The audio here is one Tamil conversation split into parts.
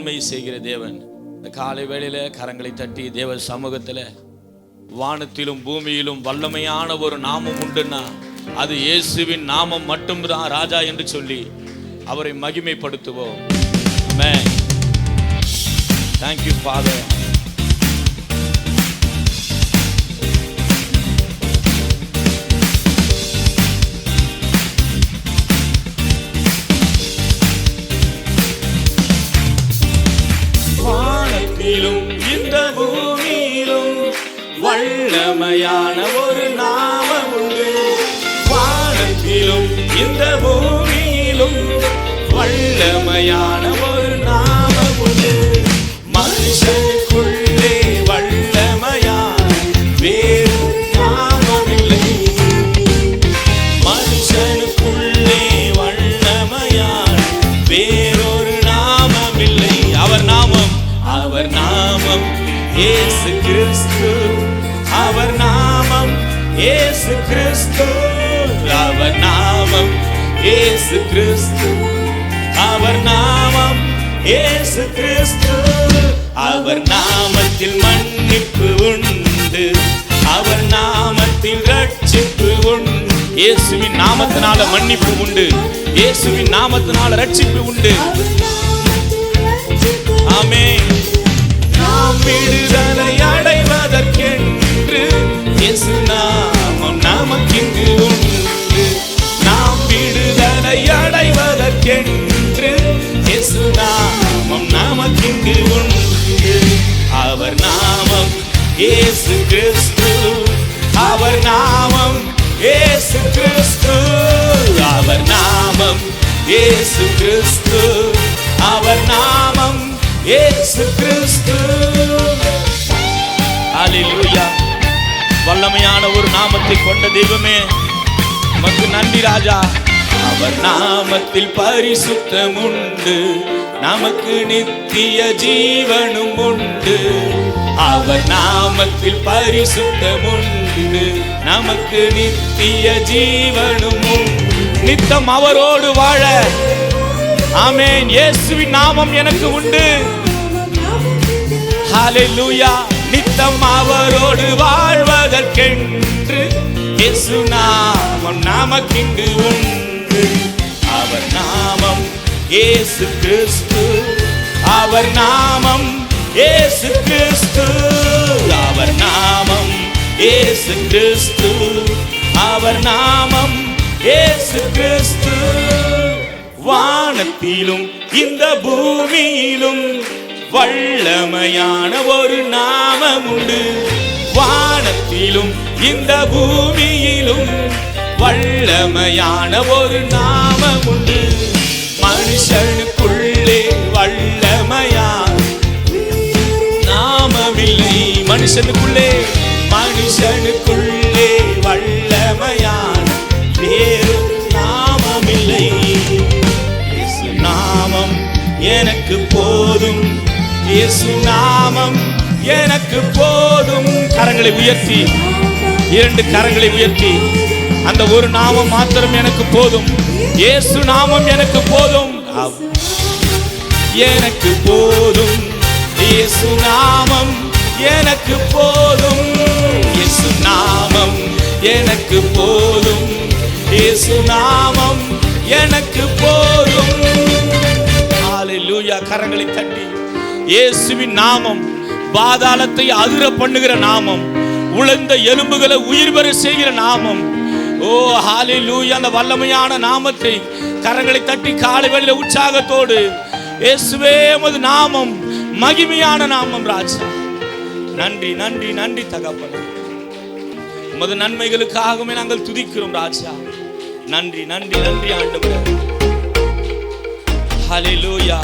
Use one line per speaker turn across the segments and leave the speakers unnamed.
நன்மை செய்கிற தேவன். இந்த காலை வேளையில கரங்களை தட்டி தேவ சமூகத்தில் வானத்திலும் பூமியிலும் வல்லமையான ஒரு நாமம் உண்டுன்னா அது இயேசுவின் நாமம் மட்டும்தான் ராஜா என்று சொல்லி அவரை மகிமைப்படுத்துவோம். ஆமென். Thank you, Father. வானத்திலும் இந்த பூமியிலும் வல்லமையான ஒரு நாமம் உண்டு. வானத்திலும் இந்த பூமியிலும் வல்லமையான ஒரு நாமம் உண்டு. மனுஷனுக்குள்ளே வல்லமையான வேறு நாமமில்லை. மனுஷனுக்குள்ளே வல்லமையான வேறொரு நாமமில்லை. அவர் நாமம் இயேசு கிறிஸ்து. அவர் நாமம் இயேசு கிறிஸ்து. அவர் நாமம் இயேசு கிறிஸ்து. அவர் நாமம் இயேசு கிறிஸ்து. அவர் நாமத்தில் மன்னிப்பு உண்டு. அவர் நாமத்தில் ரட்சிப்பு உண்டு. இயேசுவின் நாமத்தினால மன்னிப்பு உண்டு. இயேசுவின் நாமத்தினால ரட்சிப்பு உண்டு. ஆமென். நாம் விடுதலை அடைவதற்கென்று இயேசு நாமம் நமக்கிங்கு உண்டு. நாம் விடுதலை அடைவதற்கென்று இயேசு நாமம் நமக்கிங்கு உண்டு. அவர் நாமம் இயேசு கிறிஸ்து. அவர் நாமம் இயேசு கிறிஸ்து. அவர் நாமம் இயேசு கிறிஸ்து. அவர் நாமம் இயேசு கிறிஸ்து. ஹல்லேலூயா. வல்லமையான ஒரு நாமத்தை கொண்ட தெய்வமே உமக்கு நன்றி ராஜா. அவர் நாமத்தில் பரிசுத்தம் உண்டு. நமக்கு நித்திய ஜீவனும் உண்டு. அவர் நாமத்தில் பரிசுத்தம் உண்டு. நமக்கு நித்திய ஜீவனும் உண்டு. நித்தம் அவரோடு வாழ ஆமென். இயேசுவின் நாமம் எனக்கு உண்டு. ஹல்லேலூயா. நித்தம் அவரோடு வாழ்வதற்கென்று இயேசு நாமம் நமக்கிங்கு உண்டு. அவர் நாமம் இயேசு கிறிஸ்து. அவர் நாமம் இயேசு கிறிஸ்து. அவர் நாமம் இயேசு கிறிஸ்து. அவர் நாமம் இயேசு கிறிஸ்து. வானத்திலும் இந்த பூமியிலும் வல்லமையான ஒரு நாமம் உண்டு. வானத்திலும் இந்த பூமியிலும் வல்லமையான ஒரு நாமம் உண்டு. மனுஷனுக்குள்ளே வல்லமையான நாமமில்லை. மனுஷனுக்குள்ளே வல்லமையான வேறு நாமமில்லை. இயேசு நாமம் எனக்கு போதும். இயேசு நாமம் எனக்கு போதும். கரங்களை உயர்த்தி, இரண்டு கரங்களை உயர்த்தி, அந்த ஒரு நாமம் மாத்திரம் எனக்கு போதும். இயேசு நாமம் எனக்கு போதும். எனக்கு போதும். இயேசு நாமம் எனக்கு போதும். இயேசு நாமம் எனக்கு போதும். இயேசு நாமம் எனக்கு போதும். ஹல்லேலூயா. கரங்களை தட்டி இயேசுவின் நாமம் பாதாளத்தை அதிர பண்ணுகிற நாமம். உலர்ந்த எலும்புகளை உயிர் பெற செய்கிற நாமம். ஓ ஹல்லேலூயா. அந்த வல்லமையான நாமத்தை கரங்களை தட்டி காலை வேளையில உற்சாகத்தோடு இயேசுவே உமது நாமம் மகிமையான நாமம் ராஜா. நன்றி நன்றி நன்றி தகப்பனே. உமது நன்மைகளுக்காகவே நாங்கள் துதிக்கிறோம் ராஜா. நன்றி நன்றி நன்றி ஆண்டவரே. ஹல்லேலூயா.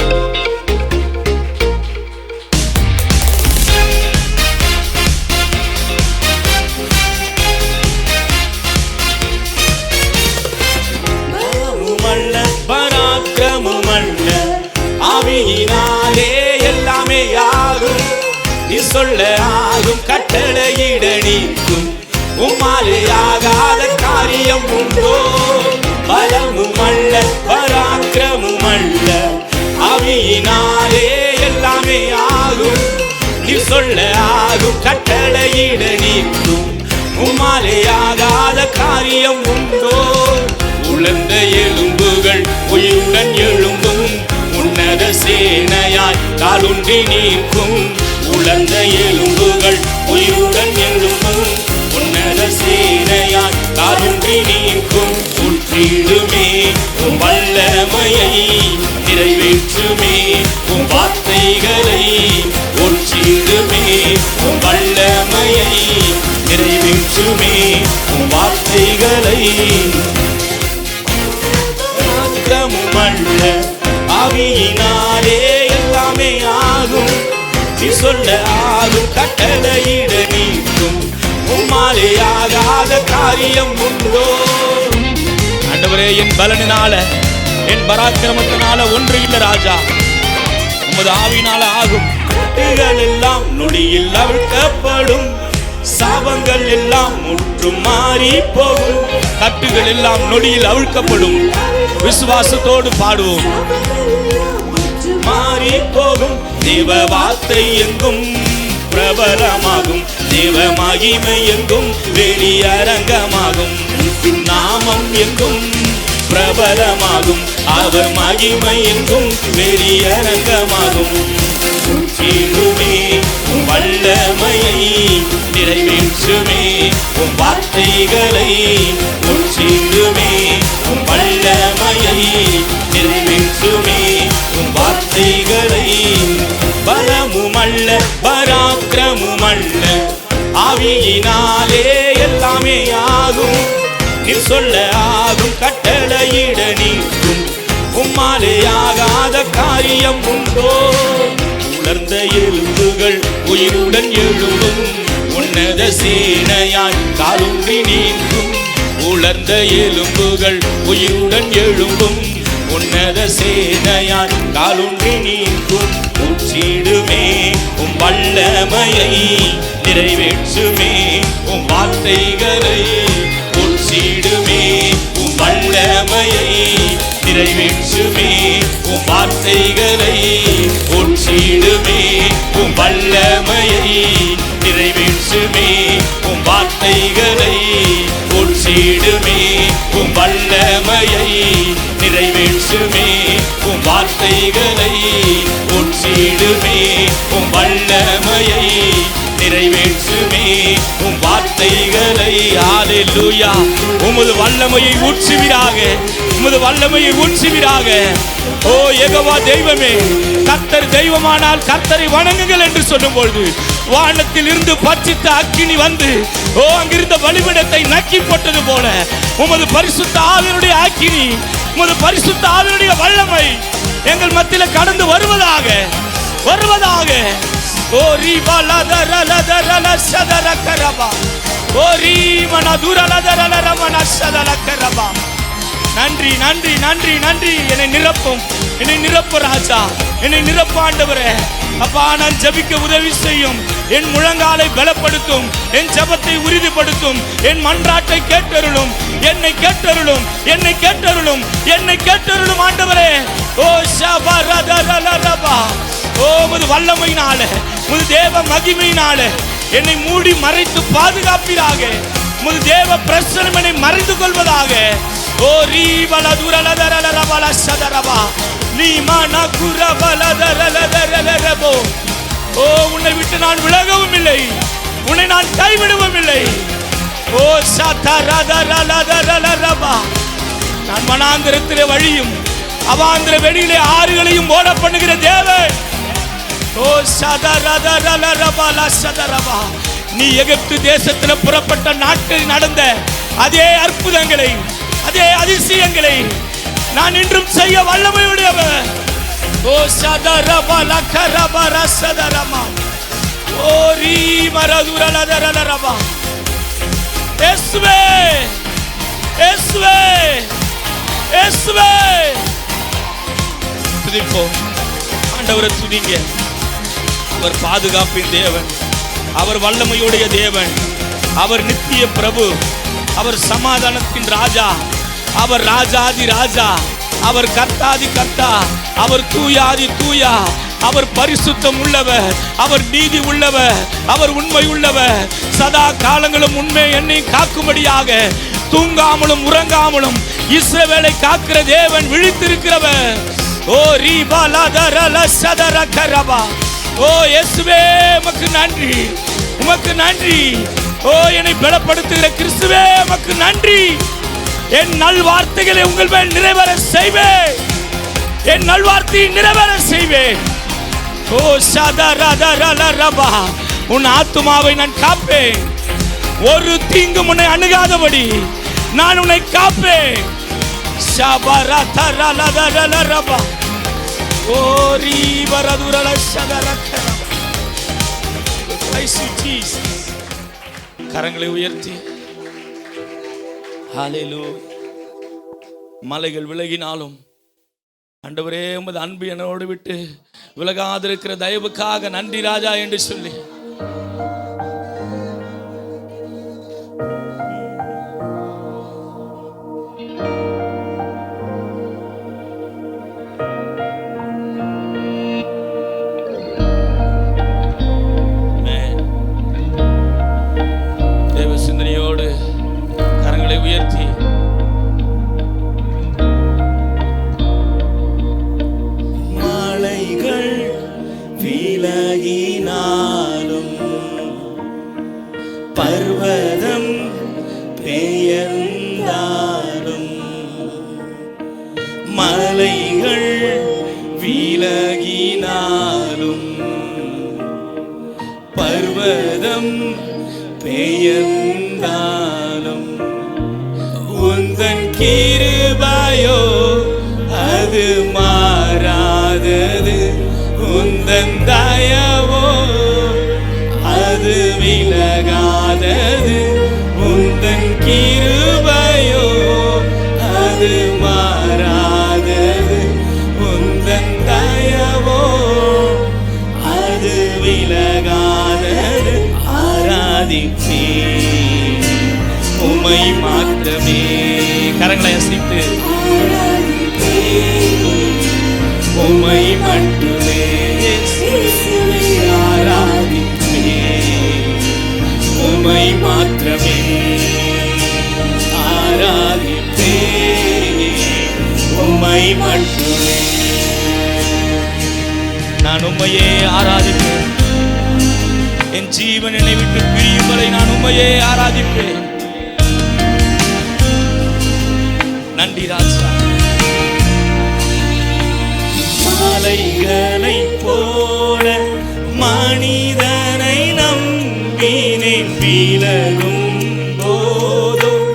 பராக்கிரமுமல்ல ஆவியினாலே எல்லாமே ஆகும். நீ சொல்ல ஆகும். கட்டளையிட நீக்கும். உம்மாலே ஆகாத காரியம் உண்டோ? பலமுமல்ல பராக்கிரமுமல்ல ஆவியினாலே சொல்ல ஆகும் கட்டளையிட நீக்கும் உம்மாலே ஆகாத காரியம் உண்டோ உலர்ந்த எலும்புகள் உயிருடன் எழும்பும் உன்னத சேனையாய் காலூன்றி நீக்கும் உலர்ந்த எலும்புகள் உயிருடன் எழும்பும் உன்னத சேனையாய் காலூன்றி நீக்கும் உற்றிடுமே உம் வல்லமையை நிறைவேற்றுமே உம் வார்த்தைகளை உற்றிடுமே உம் வல்லமையை நிறைவேற்றுமே உம் வார்த்தைகளை மாத்திரமல்ல ஆவியினாலே எல்லாமே ஆகும் நீ சொல்ல ஆகும் கட்டளையிட நீக்கும் உம்மாலே ஆகாத காரியம் உண்டோ ஆண்டவரே என் பலனினால என் பராக்கிரமத்தினால ஒன்று இல்லை ராஜா உமது ஆவியினால ஆகும் கட்டுகள் எல்லாம் நொடியில் அவிழ்க்கப்படும் சாபங்கள் எல்லாம் முற்றும் மாறி போகும் கட்டுகள் எல்லாம் நொடியில் அவிழ்க்கப்படும் விசுவாசத்தோடு பாடுவோம் மாறி போகும் தேவ வார்த்தை எங்கும் பிரபலமாகும் தேவ மகிமை எங்கும் வெளியரங்கமாகும் நாமம் எங்கும் பிரபலமாகும் அவர் மகிமை எங்கும் வெளியரங்கமாகும் உற்றிடுமே உம் வல்லமையை நிறைவேற்றுமே உம் வார்த்தைகளை உற்றிடுமே உம் வல்லமையை நிறைவேற்றுமே உம் வார்த்தைகளை பலமுமல்ல பராக்கிரமுமல்ல ஆவியினாலே எல்லாமே ஆகும் நீ சொல்ல ஆகும் கட்டளையிட நீக்கும் உம்மாலே ஆகாத காரியம் உண்டோ உலர்ந்த எலும்புகள் உயிருடன் எழும்பும் உன்னத சேனையாய் காலூன்றி நீக்கும் உலர்ந்த எலும்புகள் உயிருடன் எழும்பும் உன்னத சேனையாய் காலூன்றி நீக்கும் உற்றிடுமே உம் வல்லமையை நிறைவேற்றுமே உம் வார்த்தைகளை உற்றிடுமே உம் வல்லமையை நிறைவேற்றுமே உம் வார்த்தைகளை உற்றிடுமே உம் வல்லமையை நிறைவேற்றுமே உம் வார்த்தைகளை உற்றிடுமே உம் வல்லமையை நிறைவேற்றுமே உம் வார்த்தைகளை உற்றிடுமே உம் வல்லமையை நிறைவேற்றுமே உம் வார்த்தைகளை ஹalleluya உமது வல்லமையை ஊற்றுவீராக உமது வல்லமையை ஊற்றுவீராக ஓ யெகோவா தெய்வமே கர்த்தர் தெய்வமானால் கர்த்தரை வணங்குங்கள் என்று சொல்லும்போது வானத்தில் இருந்து பட்சித்த அக்கினி வந்து ஓ அங்கிருந்த பலிபீடத்தை நக்கி போட்டது போல உமது பரிசுத்த ஆவியினுடைய அக்கினி உமது பரிசுத்த ஆவியினுடைய வல்லமை எங்கள் மத்தியில் கடந்து வருவதாக ஓ ரீபலதரலதரல சதரகரபா ஓ ரீமனதுரலதரலரமன சதரகரபா நன்றி நன்றி நன்றி நன்றி என்னை நிரப்பு ராஜா என்னை நிரப்ப ஆண்டவரே அப்பா நான் ஜெபிக்க உதவி செய்யும் என் முழங்காலை பலப்படுத்தும் என் ஜெபத்தை உறுதிப்படுத்தும் என் மன்றாட்டை கேட்டருளும் என்னை கேட்டருளும் ஆண்டவரே ஓ ஷபரதரலரபா ஓ உமது வல்லமையினால உமது தேவ மகிமையினால என்னை மூடி மறைத்து பாதுகாப்பீராக உமது தேவ பிரசன்னம் என்னை மறைந்து கொள்வதாக ஓ ரீபலதுரலதரலரபல சதரபா நீமானா குரபலதரலதரலரபோ ஓ உன்னை விட்டு நான் விலகவும் இல்லை உன்னை நான் கைவிடவும் இல்லை ஓ சதரதரலதரலரபா நான் வனாந்திரத்திலே வழியும் அவாந்திர வெளியிலே ஆறுகளையும் ஓட பண்ணுகிற தேவன் ஓ சதரதரலரபல சதரபா நீ எகிப்து தேசத்தில் புறப்பட்ட நாட்டில் நடந்த அதே அற்புதங்களை அதே அதிசயங்களை நான் இன்றும் செய்ய வல்லமையுடையவர் ஓ சதரபல கரபர சதரமா ஓ ரீமரதுரலதரலரபா இயேசுவே இயேசுவே இயேசுவே துதிப்போம் ஆண்டவரை துதிங்க அவர் பாதுகாப்பின் தேவன் அவர் வல்லமையுடைய தேவன் அவர் நித்திய பிரபு அவர் சமாதானத்தின் ராஜா அவர் ராஜாதி ராஜா அவர் கர்த்தாதி கர்த்தா அவர் தூயாதி தூயா அவர் பரிசுத்தம் உள்ளவர், அவர் நீதி உள்ளவர், அவர் உண்மை உள்ளவர். சதா காலங்களும் உண்மை என்னை காக்கும்படியாக தூங்காமலும் உறங்காமலும் இஸ்ரவேலை காக்கிற தேவன் விழித்திருக்கிறவர். ஓ ரீபாலதரல சதரகரபா. ஓ இயேசுவே உமக்கு நன்றி, உமக்கு நன்றி. ஓ என்னை பலப்படுத்துகிற கிறிஸ்துவே உமக்கு நன்றி. என் நல்வார்த்தைகளை உங்கள் மேல் நிறைவேற செய்வேன், என் நல்வார்த்தையை நிறைவேற செய்வேன். ஓ சதரதரலரபா. உன் ஆத்துமாவை நான் காப்பேன், ஒரு தீங்கும் உன்னை அணுகாதபடி நான் உன்னை காப்பேன். சபரதரலரலரபா. ஓ ரீபரதுரல சதரகரபா. கரங்களை உயர்த்தி ஹல்லேலூயா. மலைகள் விலகினாலும் ஆண்டவரே உமது அன்பு என்னோடு விட்டு விலகாதிருக்கிற தயவுக்காக நன்றி ராஜா என்று சொல்லி தேவ சிந்தனையோடு கரங்களை உயர்த்தி
விலகினாலும் பர்வதம் பெயர்ந்தாலும் மலைகள் விலகினாலும் பர்வதம் பெயர்ந்தாலும் உந்தன் கிருபையோ அது மாறாதது, உந்தன் தயவோ அது விலகாதது, உந்தன் கிருபையோ அது மாறாதது, உந்தன் தயவோ அது விலகாதது. ஆராதிப்பேன் உம்மை மாத்திரமே. கரங்களை அசைத்து உம்மை மட்டுமே ஆராதிப்பேன், உம்மை மாத்திரமே ஆராதிப்பேன், உம்மை மட்டுமே.
நான் உம்மையே ஆராதிப்பேன், என் ஜீவன் என்னை விட்டு பிரியும் வரை நான் உம்மையே ஆராதிப்பேன். நன்றி ராஜா.
மலைகளை போல மனிதனை நம்பினேன், விலகும் போதும்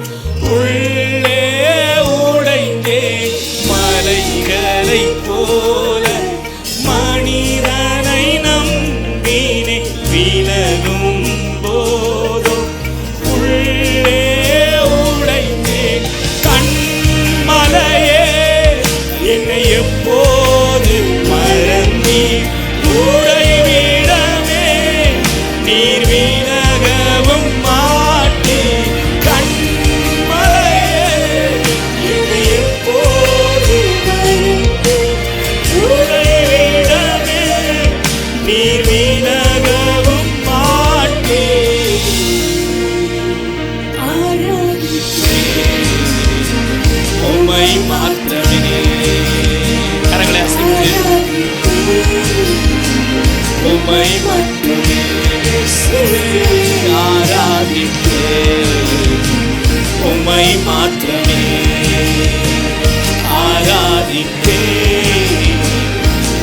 உள்ளே உடைந்தேன். மலைகளை போல மனிதனை நம்பினேன், விலகும் போதும் உள்ளே உடைந்தேன். கண்மலையே என்னை எப்போது மறந்தீர், உறைவிடமே நீர் விலகவும் மாட்டீர். கண்மலையே என்னை எப்போது மறந்தீர், உறைவிடமே நீர் விலகவும் மாட்டீர். உம்மை மாத்திரமே. கரங்களை அசைத்து உம்மை மட்டுமே ஆராதிப்பேன், உம்மை மாத்திரமே ஆராதிப்பேன்,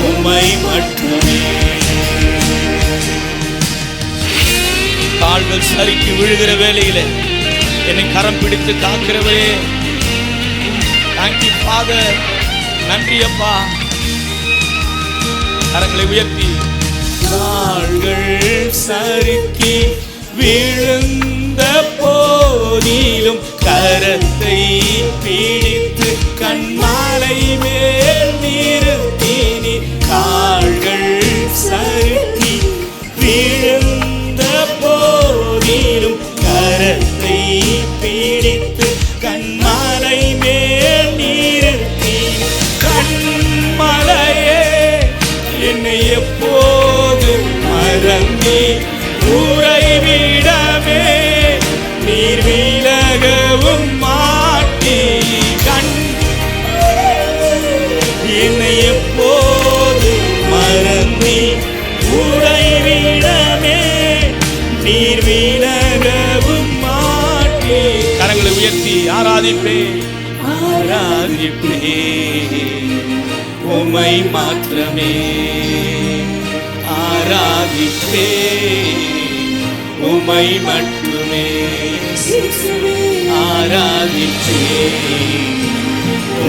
உம்மை மட்டுமே.
கால்கள் சரிக்கு விழுகிற வேளையிலே என்னை கரம் பிடித்து காக்கிறவரே, தேங்க்யூ ஃபாதர். நன்றி அப்பா. கரங்களை உயர்த்தி
கால்கள் சறுக்கி விழுந்த போதிலும் கரத்தை பிடித்து கண்மாலை மேல் நிறுத்தினி. கால்கள் சறுக்கி விழுந்த போதிலும் கரத்தை பிடித்து கண்மாலை மேல் நிறுத்தி. கண்மலையே என்னை நீர் விலகவும் மாட்டே.
கரங்களை உயர்த்தி ஆராதிப்பே
ஆராதிப்பே உம்மை மாத்திரமே. ஆராதிப்பே உம்மை மட்டுமே. ஆராதிப்பே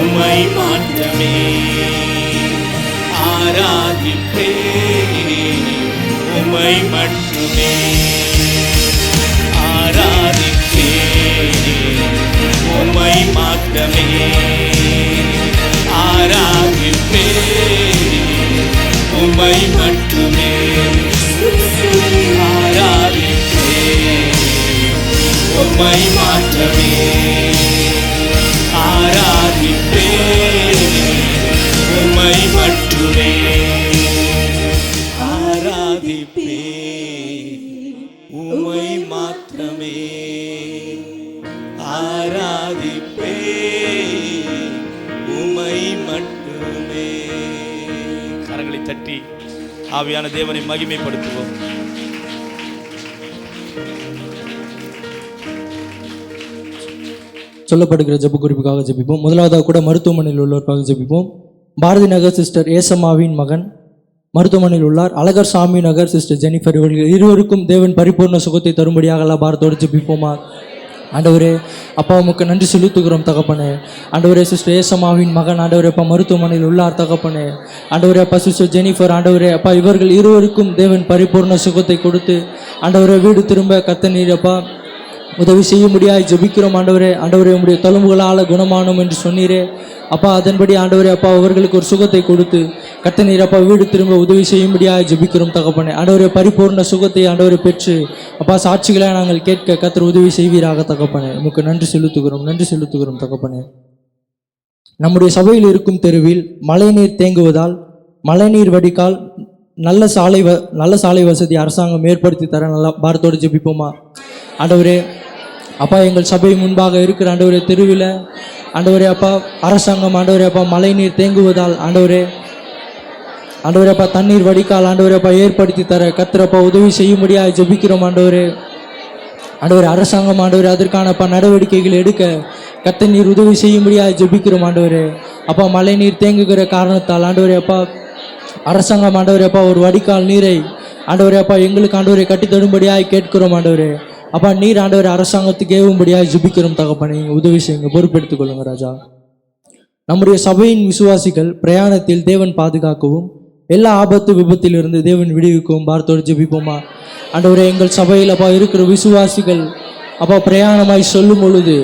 உம்மை மாத்திரமே. ஆராதிப்பே உம்மை மட்டுமே. ஆராதிப்பே உம்மை மாத்திரமே. ஆராதிப்பே உம்மை மட்டுமே. ஆராதிப்பே உம்மை மாத்திரமே. ஆராதிப்பே உம்மை மட்டுமே. ஆராதிப்பே உம்மை மாத்திரமே. ஆராதிப்பே உம்மை மட்டுமே.
கரங்களை தட்டி ஆவியான தேவனை மகிமைப்படுத்துவோம்.
சொல்லப்படுகிற ஜெப குறிப்புக்காக ஜெபிப்போம். முதலாவதாக கூட மருத்துவமனையில் உள்ளவருக்காக ஜெபிப்போம். பாரதி நகர் சிஸ்டர் ஏசம்மாவின் மகன் மருத்துவமனையில் உள்ளார். அழகர் சாமி நகர் சிஸ்டர் ஜெனிஃபர் இவர்கள் இருவருக்கும் தேவன் பரிபூர்ண சுகத்தை தரும்படியாக எல்லா பாரத்தோடு ஜெபிப்போமா. ஆண்டவரே அப்பா உமக்கு நன்றி செலுத்துகிறோம் தகப்பனே. ஆண்டவரே சிஸ்டர் ஏசம்மாவின் மகன் ஆண்டவரே அப்பா மருத்துவமனையில் உள்ளார் தகப்பனே. ஆண்டவரே அப்பா சிஸ்டர் ஜெனிஃபர் ஆண்டவரே அப்பா இவர்கள் இருவருக்கும் தேவன் பரிபூர்ண சுகத்தை கொடுத்து ஆண்டவரே வீடு திரும்ப கத்த நீர் அப்பா உதவி செய்ய முடியாது ஜெபிக்கிறோம் ஆண்டவரே. ஆண்டவரே உம்முடைய தழும்புகளால் குணமானோம் என்று சொன்னீரே அப்பா. அதன்படி ஆண்டவரே அப்பா அவர்களுக்கு ஒரு சுகத்தை கொடுத்து கத்த நீர் அப்பா வீடு திரும்ப உதவி செய்ய முடியாது ஜெபிக்கிறோம் தகப்பனே. ஆண்டவரே பரிபூர்ண சுகத்தை ஆண்டவரை பெற்று அப்பா சாட்சிகளை நாங்கள் கேட்க கத்தர் உதவி செய்வீராக தகப்பனே. உமக்கு நன்றி செலுத்துகிறோம், நன்றி செலுத்துகிறோம் தகப்பனே. நம்முடைய சபையில் இருக்கும் தெருவில் மழைநீர் தேங்குவதால் மழைநீர் வடிகால் நல்ல சாலை வசதி அரசாங்கம் ஏற்படுத்தி தர நல்லா பாரத்தோடு ஜெபிப்போமா. ஆண்டவரே அப்பா எங்கள் சபை முன்பாக இருக்கிற ஆண்டவரே தெருவில் ஆண்டவரே அப்பா அரசாங்கம் ஆண்டவரே அப்பா மழை நீர் தேங்குவதால் ஆண்டவரே அப்பா தண்ணீர் வடிகால் ஆண்டவரே அப்பா ஏற்படுத்தி தர கத்திரப்பா உதவி செய்ய முடியாது ஜெபிக்கிறோம் ஆண்டவரே. ஆண்டவரே அரசாங்கம் ஆண்டவரே அதற்கான அப்பா நடவடிக்கைகள் எடுக்க கத்த நீர் உதவி செய்ய முடியாது ஜெபிக்கிறோம் ஆண்டவரே. அப்பா மழை நீர் தேங்குகிற காரணத்தால் ஆண்டவரே அப்பா அரசாங்கம் ஆண்டவரே அப்பா ஒரு வடிகால் நீரை ஆண்டவரே அப்பா எங்களுக்கு ஆண்டவரை கட்டி தரும்படியாக கேட்கிறோம் ஆண்டவரே. அப்பா நீர் ஆண்டவரை அரசாங்கத்துக்கு ஏவும்படியாக ஜெபிக்கிறோம் தகப்பனே. நீங்கள் உதவி செய்யுங்க, பொறுப்பெடுத்துக் கொள்ளுங்க ராஜா. நம்முடைய சபையின் விசுவாசிகள் பிரயாணத்தில் தேவன் பாதுகாக்கவும் எல்லா ஆபத்து விபத்திலிருந்து தேவன் விடுவிக்கவும் பாரத்தோடு ஜெபிப்போமா. ஆண்டவரே எங்கள் சபையில் அப்பா இருக்கிற விசுவாசிகள் அப்பா பிரயாணமாய் சொல்லும் பொழுது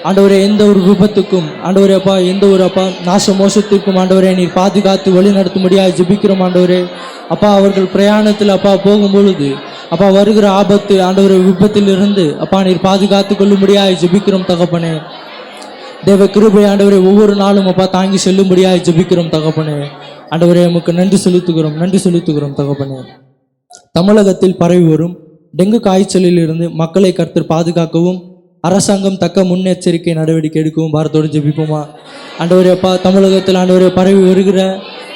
ஆண்டவரே எந்த ஒரு விபத்துக்கும் ஆண்டவரே அப்பா எந்த ஒரு அப்பா நாச மோசத்திற்கும் ஆண்டவரே நீர் பாதுகாத்து வழி நடத்தும்படியாக ஜெபிக்கிறோம் ஆண்டவரே. அப்பா அவர்கள் பிரயாணத்தில் அப்பா போகும் பொழுது அப்பா வருகிற ஆபத்து ஆண்டவரே விபத்திலிருந்து அப்பா நீர் பாதுகாத்து கொள்ளும்படியாக ஜெபிக்கிறோம் தகப்பனே. தேவ கிருபை ஆண்டவரே ஒவ்வொரு நாளும் அப்பா தாங்கி செல்லும்படியாக ஜெபிக்கிறோம் தகப்பனே. ஆண்டவரே உமக்கு நன்றி செலுத்துகிறோம், நன்றி செலுத்துகிறோம் தகப்பனே. தமிழகத்தில் பரவி வரும் டெங்கு காய்ச்சலில் இருந்து மக்களை கர்த்தர் பாதுகாக்கவும் அரசாங்கம் தக்க முன்னெச்சரிக்கை நடவடிக்கை எடுக்கவும் பாரத்தோடு ஜெபிப்போமா. ஆண்டவரே அப்பா தமிழகத்தில் ஆண்டவரே பரவி வருகிற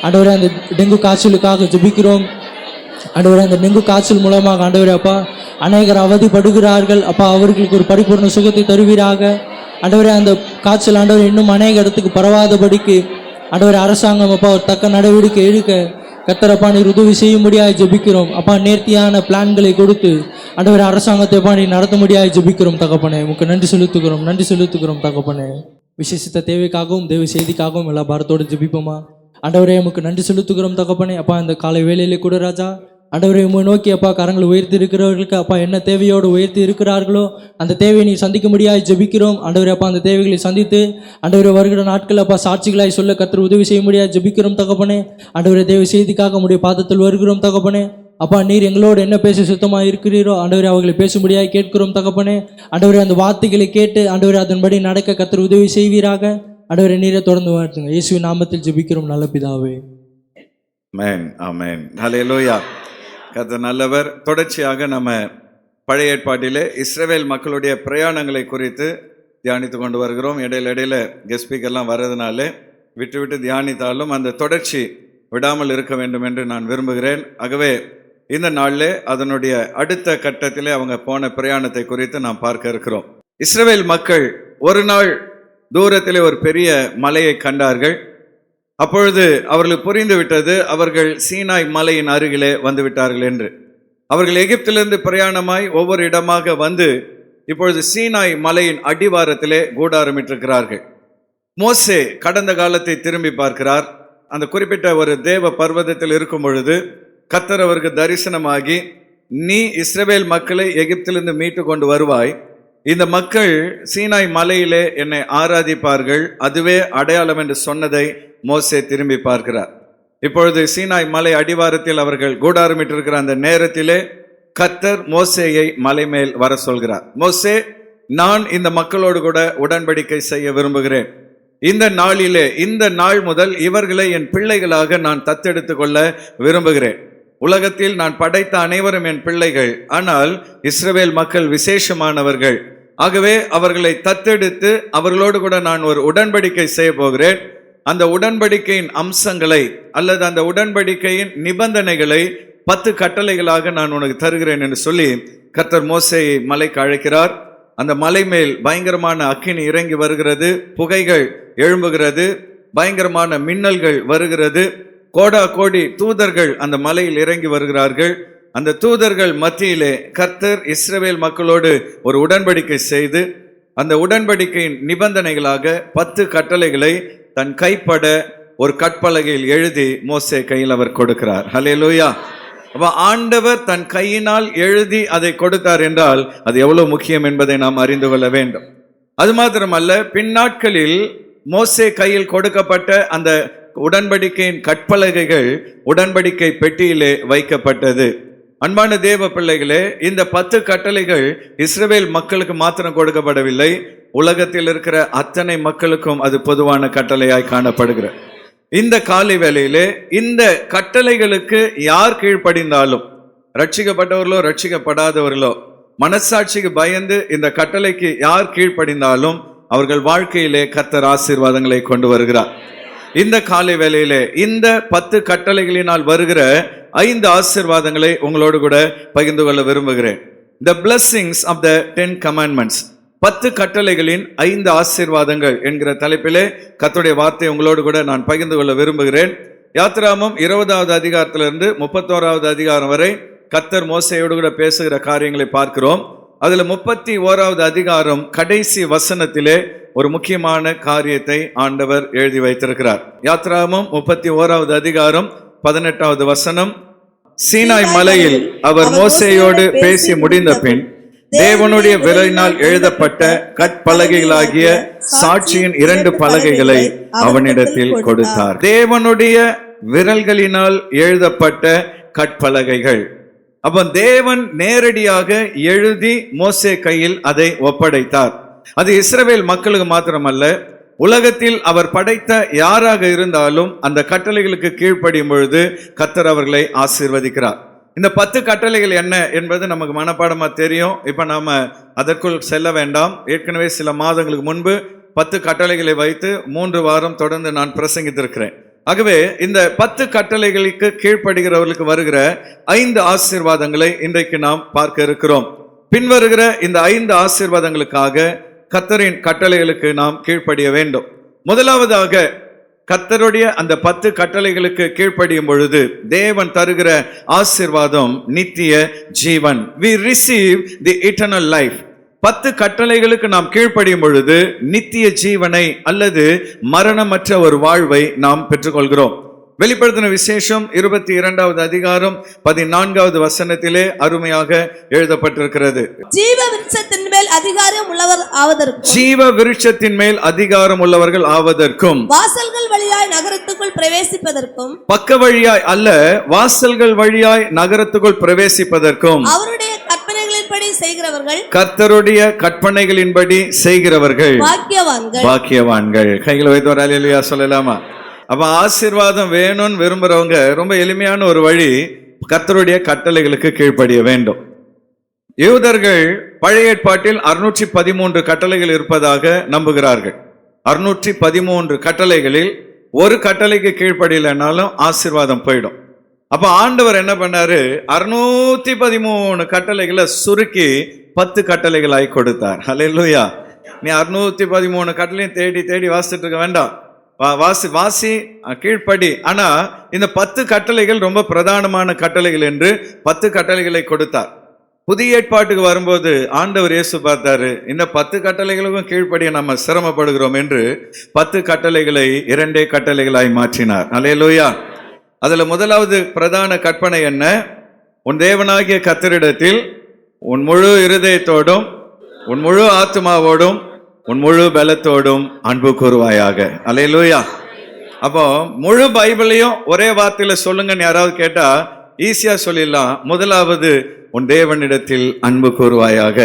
ஆண்டவரே அந்த டெங்கு காய்ச்சலுக்காக ஜெபிக்கிறோம் ஆண்டவரே. அந்த டெங்கு காய்ச்சல் மூலமாக ஆண்டவரே அப்பா அநேகர் அவதிப்படுகிறார்கள் அப்பா. அவர்களுக்கு ஒரு பரிபூர்ண சுகத்தை தருவீராக ஆண்டவரே. அந்த காய்ச்சல் ஆண்டவரே இன்னும் அநேக இடத்துக்கு பரவாதபடிக்கு ஆண்டவரே அரசாங்கம் அப்பா ஒரு தக்க நடவடிக்கை எடுக்க கர்த்தரப்பா நீர் உதவி செய்ய முடியாது ஜெபிக்கிறோம் அப்பா. நேர்த்தியான பிளான்களை கொடுத்து ஆண்டவரே அரசாங்கத்தை அப்பா நீர் நடத்த முடியாது ஜெபிக்கிறோம் தகப்பனே. உமக்கு நன்றி செலுத்துகிறோம், நன்றி செலுத்துகிறோம் தகப்பனே. விசேஷித்த தேவைக்காகவும் தேவை செய்திக்காகவும் எல்லா பாரத்தோடு ஜெபிப்போமா. ஆண்டவரே உமக்கு நன்றி செலுத்துகிறோம் தகப்பனே. அப்பா இந்த காலை வேளையிலே கூட ராஜா ஆண்டவரை உம்மை நோக்கி அப்பா கரங்களை உயர்த்தி இருக்கிறவர்களுக்கு அப்பா என்ன தேவையோடு உயர்த்தி இருக்கிறார்களோ அந்த தேவையை நீ சந்திக்க முடியாது ஜெபிக்கிறோம் ஆண்டவரே. அப்பா அந்த தேவைகளை சந்தித்து ஆண்டவரை வருகிற நாட்கள் அப்பா சாட்சிகளாய் சொல்ல கர்த்தர் உதவி செய்ய முடியாது ஜெபிக்கிறோம் தகப்பனே. ஆண்டவரை தேவை செய்திக்காக உடைய பாதத்தில் வருகிறோம் தகப்பனே. அப்பா நீர் எங்களோடு என்ன பேச சுத்தமாக இருக்கிறீரோ ஆண்டவரை அவர்களை பேசும்படியாக கேட்கிறோம் தகப்பனே. ஆண்டவரை அந்த வார்த்தைகளை கேட்டு ஆண்டவரை அதன்படி நடக்க கர்த்தர் உதவி செய்வீராக. ஆண்டவரை நீரை தொடர்ந்து வாழ்த்துங்க. இயேசுவின் நாமத்தில் ஜெபிக்கிறோம் நல்ல பிதாவே.
ஆமென், ஆமென். ஹல்லேலூயா. கர்த்தர் நல்லவர். தொடர்ச்சியாக நம்ம பழைய ஏற்பாட்டிலே இஸ்ரவேல் மக்களுடைய பிரயாணங்களை குறித்து தியானித்து கொண்டு வருகிறோம். இடையில கெஸ்ட் ஸ்பீக்கர்லாம் வர்றதுனால விட்டு தியானித்தாலும் அந்த தொடர்ச்சி விடாமல் இருக்க வேண்டும் என்று நான் விரும்புகிறேன். ஆகவே இந்த நாளில் அதனுடைய அடுத்த கட்டத்திலே அவங்க போன பிரயாணத்தை குறித்து நாம் பார்க்க இருக்கிறோம். இஸ்ரவேல் மக்கள் ஒரு நாள் தூரத்திலே ஒரு பெரிய மலையை கண்டார்கள். அப்பொழுது அவர்களுக்கு புரிந்து விட்டது, அவர்கள் சீனாய் மலையின் அருகிலே வந்து விட்டார்கள் என்று. அவர்கள் எகிப்திலிருந்து பிரயாணமாய் ஒவ்வொரு இடமாக வந்து இப்பொழுது சீனாய் மலையின் அடிவாரத்திலே கூடாரமிட்டிருக்கிறார்கள். மோசே கடந்த காலத்தை திரும்பி பார்க்கிறார். அந்த குறிப்பிட்ட ஒரு தேவ பர்வதத்தில் இருக்கும் பொழுது கர்த்தர் அவருக்கு தரிசனமாகி, நீ இஸ்ரவேல் மக்களை எகிப்திலிருந்து மீட்டு கொண்டு வருவாய், இந்த மக்கள் சீனாய் மலையிலே என்னை ஆராதிப்பார்கள், அதுவே அடையாளம் என்று சொன்னதை மோசே திரும்பி பார்க்கிறார். இப்பொழுது சீனாய் மலை அடிவாரத்தில் அவர்கள் கூடாரமிட்டிருக்கிற அந்த நேரத்திலே கர்த்தர் மோசேயை மலை மேல் வர சொல்கிறார். மோசே, நான் இந்த மக்களோடு கூட உடன்படிக்கை செய்ய விரும்புகிறேன். இந்த நாளிலே, இந்த நாள் முதல் இவர்களை என் பிள்ளைகளாக நான் தத்தெடுத்து கொள்ள விரும்புகிறேன். உலகத்தில் நான் படைத்த அனைவரும் என் பிள்ளைகள், ஆனால் இஸ்ரவேல் மக்கள் விசேஷமானவர்கள். ஆகவே அவர்களை தத்தெடுத்து அவர்களோடு கூட நான் ஒரு உடன்படிக்கை செய்ய போகிறேன். அந்த உடன்படிக்கையின் அம்சங்களை அல்லது அந்த உடன்படிக்கையின் நிபந்தனைகளை 10 கட்டளைகளாக நான் உனக்கு தருகிறேன் என்று சொல்லி கர்த்தர் மோசேயை மலைக்கு அழைக்கிறார். அந்த மலை மேல் பயங்கரமான அக்கினி இறங்கி வருகிறது, புகைகள் எழும்புகிறது, பயங்கரமான மின்னல்கள் வருகிறது, கோடா கோடி தூதர்கள் அந்த மலையில் இறங்கி வருகிறார்கள். அந்த தூதர்கள் மத்தியிலே கர்த்தர் இஸ்ரவேல் மக்களோடு ஒரு உடன்படிக்கை செய்து அந்த உடன்படிக்கையின் நிபந்தனைகளாக 10 கட்டளைகளை தன் கைப்பட ஒரு கற்பலகையில் எழுதி மோசே கையில் அவர் கொடுக்கிறார். ஹல்லேலூயா. அப்ப ஆண்டவர் தன் கையினால் எழுதி அதை கொடுத்தார் என்றால் அது எவ்வளவு முக்கியம் என்பதை நாம் அறிந்து கொள்ள வேண்டும். அது மாத்திரமல்ல, பின்னாட்களில் மோசே கையில் கொடுக்கப்பட்ட அந்த உடன்படிக்கையின் கற்பலகைகள் உடன்படிக்கை பெட்டியிலே வைக்கப்பட்டது. அன்பான தேவ பிள்ளைகளே, இந்த 10 கட்டளைகள் இஸ்ரவேல் மக்களுக்கு மாத்திரம் கொடுக்கப்படவில்லை, உலகத்தில் இருக்கிற அத்தனை மக்களுக்கும் அது பொதுவான கட்டளையாய் காணப்படுகிறது. இந்த காலை வேளையிலே இந்த கட்டளைகளுக்கு யார் கீழ்ப்படிந்தாலும், ரட்சிக்கப்பட்டவர்களோ ரட்சிக்கப்படாதவர்களோ, மனசாட்சிக்கு பயந்து இந்த கட்டளைக்கு யார் கீழ்ப்படிந்தாலும் அவர்கள் வாழ்க்கையிலே கர்த்தர் ஆசீர்வாதங்களை கொண்டு வருகிறார். இந்த காலை வேளையிலே இந்த 10 கட்டளைகளினால் வருகிற 5 ஆசீர்வாதங்களை உங்களோடு கூட பகிர்ந்து கொள்ள விரும்புகிறேன். The blessings of the 10 commandments, 10 கட்டளைகளின் 5 ஆசீர்வாதங்கள் என்கிற தலைப்பிலே கர்த்தருடைய வார்த்தை உங்களோடு கூட நான் பகிர்ந்து கொள்ள விரும்புகிறேன். யாத்திராமம் 20வது அதிகாரத்திலிருந்து 31வது அதிகாரம் வரை கர்த்தர் மோசேயோடு கூட பேசுகிற காரியங்களை பார்க்கிறோம். அதுல 31வது அதிகாரம் கடைசி வசனத்திலே ஒரு முக்கியமான காரியத்தை ஆண்டவர் எழுதி வைத்திருக்கிறார். யாத்திராமம் 31வது அதிகாரம் 18வது வசனம், சீனாய் மலையில் அவர் மோசேயோடு பேசி முடிந்த பின் தேவனுடைய விரலினால் எழுதப்பட்ட கற்பலகைகளாகிய சாட்சியின் 2 பலகைகளை அவனிடத்தில் கொடுத்தார். தேவனுடைய விரல்களினால் எழுதப்பட்ட கற்பலகைகள். அப்ப தேவன் நேரடியாக எழுதி மோசே கையில் அதை ஒப்படைத்தார். அது இஸ்ரவேல் மக்களுக்கு மாத்திரமல்ல, உலகத்தில் அவர் படைத்த யாராக இருந்தாலும் அந்த கட்டளைகளுக்கு கீழ்ப்படியும் பொழுது கர்த்தர் அவர்களை ஆசீர்வதிக்கிறார். இந்த 10 கட்டளைகள் என்ன என்பது நமக்கு மனப்பாடமா தெரியும். இப்ப நாம அதற்குள் செல்ல வேண்டாம். ஏற்கனவே சில மாதங்களுக்கு முன்பு 10 கட்டளைகளை வைத்து 3 வாரம் தொடர்ந்து நான் பிரசங்கித்திருக்கிறேன். ஆகவே இந்த 10 கட்டளைகளுக்கு கீழ்ப்படுகிறவர்களுக்கு வருகிற 5 ஆசீர்வாதங்களை இன்றைக்கு நாம் பார்க்க இருக்கிறோம். பின்வருகிற இந்த 5 ஆசீர்வாதங்களுக்காக கர்த்தரின் கட்டளைகளுக்கு நாம் கீழ்ப்படிய வேண்டும். முதலாவதாக, கர்த்தருடைய அந்த 10 கட்டளைகளுக்கு கீழ்ப்படியும் பொழுது தேவன் தருகிற ஆசீர்வாதம் நித்திய ஜீவன். We receive the eternal life. 10 கட்டளைகளுக்கு நாம் கீழ்ப்படியும் பொழுது நித்திய ஜீவனை அல்லது மரணமற்ற ஒரு வாழ்வை நாம் பெற்றுக்கொள்கிறோம். வெளிப்படுத்தின விசேஷம் 22வது அதிகாரம் 14வது வசனத்திலே அருமையாக எழுதப்பட்டிருக்கிறது.
ஜீவ விருட்சத்தின் மேல் அதிகாரம் உள்ளவர் ஆவதற்கும்,
ஜீவ விருட்சத்தின் மேல் அதிகாரம் உள்ளவர்கள் ஆவதற்கும்,
வாசல்கள் வழியாய் நகரத்துக்குள் பிரவேசிப்பதற்கும்,
பக்க வழியாய் அல்ல வாசல்கள் வழியாய் நகரத்துக்குள் பிரவேசிப்பதற்கும்,
அவருடைய கற்பனைகளின்படி செய்கிறவர்கள்,
கர்த்தருடைய கற்பனைகளின்படி செய்கிறவர்கள்
பாக்கியவான்கள்.
பாக்கியவான்கள். கைகளை வைத்து ஒரு அல்லேலூயா சொல்லலாமா? அப்ப ஆசீர்வாதம் வேணும்னு விரும்புறவங்க ரொம்ப எளிமையான ஒரு வழி, கர்த்தருடைய கட்டளைகளுக்கு கீழ்ப்படிய வேண்டும். யூதர்கள் பழைய ஏற்பாட்டில் 613 கட்டளைகள் இருப்பதாக நம்புகிறார்கள். 613 கட்டளைகளில் ஒரு கட்டளைக்கு கீழ்ப்படியலைனாலும் ஆசீர்வாதம் போயிடும். அப்ப ஆண்டவர் என்ன பண்ணாரு, 613 கட்டளைகளை சுருக்கி 10 கட்டளைகளாய் கொடுத்தார். ஹல்லேலூயா. நீ 613 கட்டளையும் தேடி தேடி வாசிட்டு இருக்க வேண்டாம். வாசி கீழ்ப்படி. ஆனா இந்த 10 கட்டளைகள் ரொம்ப பிரதானமான கட்டளைகள் என்று 10 கட்டளைகளை கொடுத்தார். புதிய ஏற்பாட்டுக்கு வரும்போது ஆண்டவர் இயேசு பார்த்தாரு, இந்த 10 கட்டளைகளுக்கும் கீழ்ப்படிய நம்ம சிரமப்படுகிறோம் என்று 10 கட்டளைகளை 2 கட்டளைகளாய் மாற்றினார். ஹல்லேலூயா. அதுல முதலாவது பிரதான கற்பனை என்ன? உன் தேவனாகிய கர்த்தரிடத்தில் உன் முழு இருதயத்தோடும் உன் முழு ஆத்மாவோடும் உன் முழு பலத்தோடும் அன்பு கூறுவாயாக. அல்லேலூயா. அப்போ முழு பைபிளையும் ஒரே வார்த்தையில சொல்லுங்கன்னு யாராவது கேட்டா ஈஸியா சொல்லிடலாம். முதலாவது உன் தேவனிடத்தில் அன்பு கூறுவாயாக.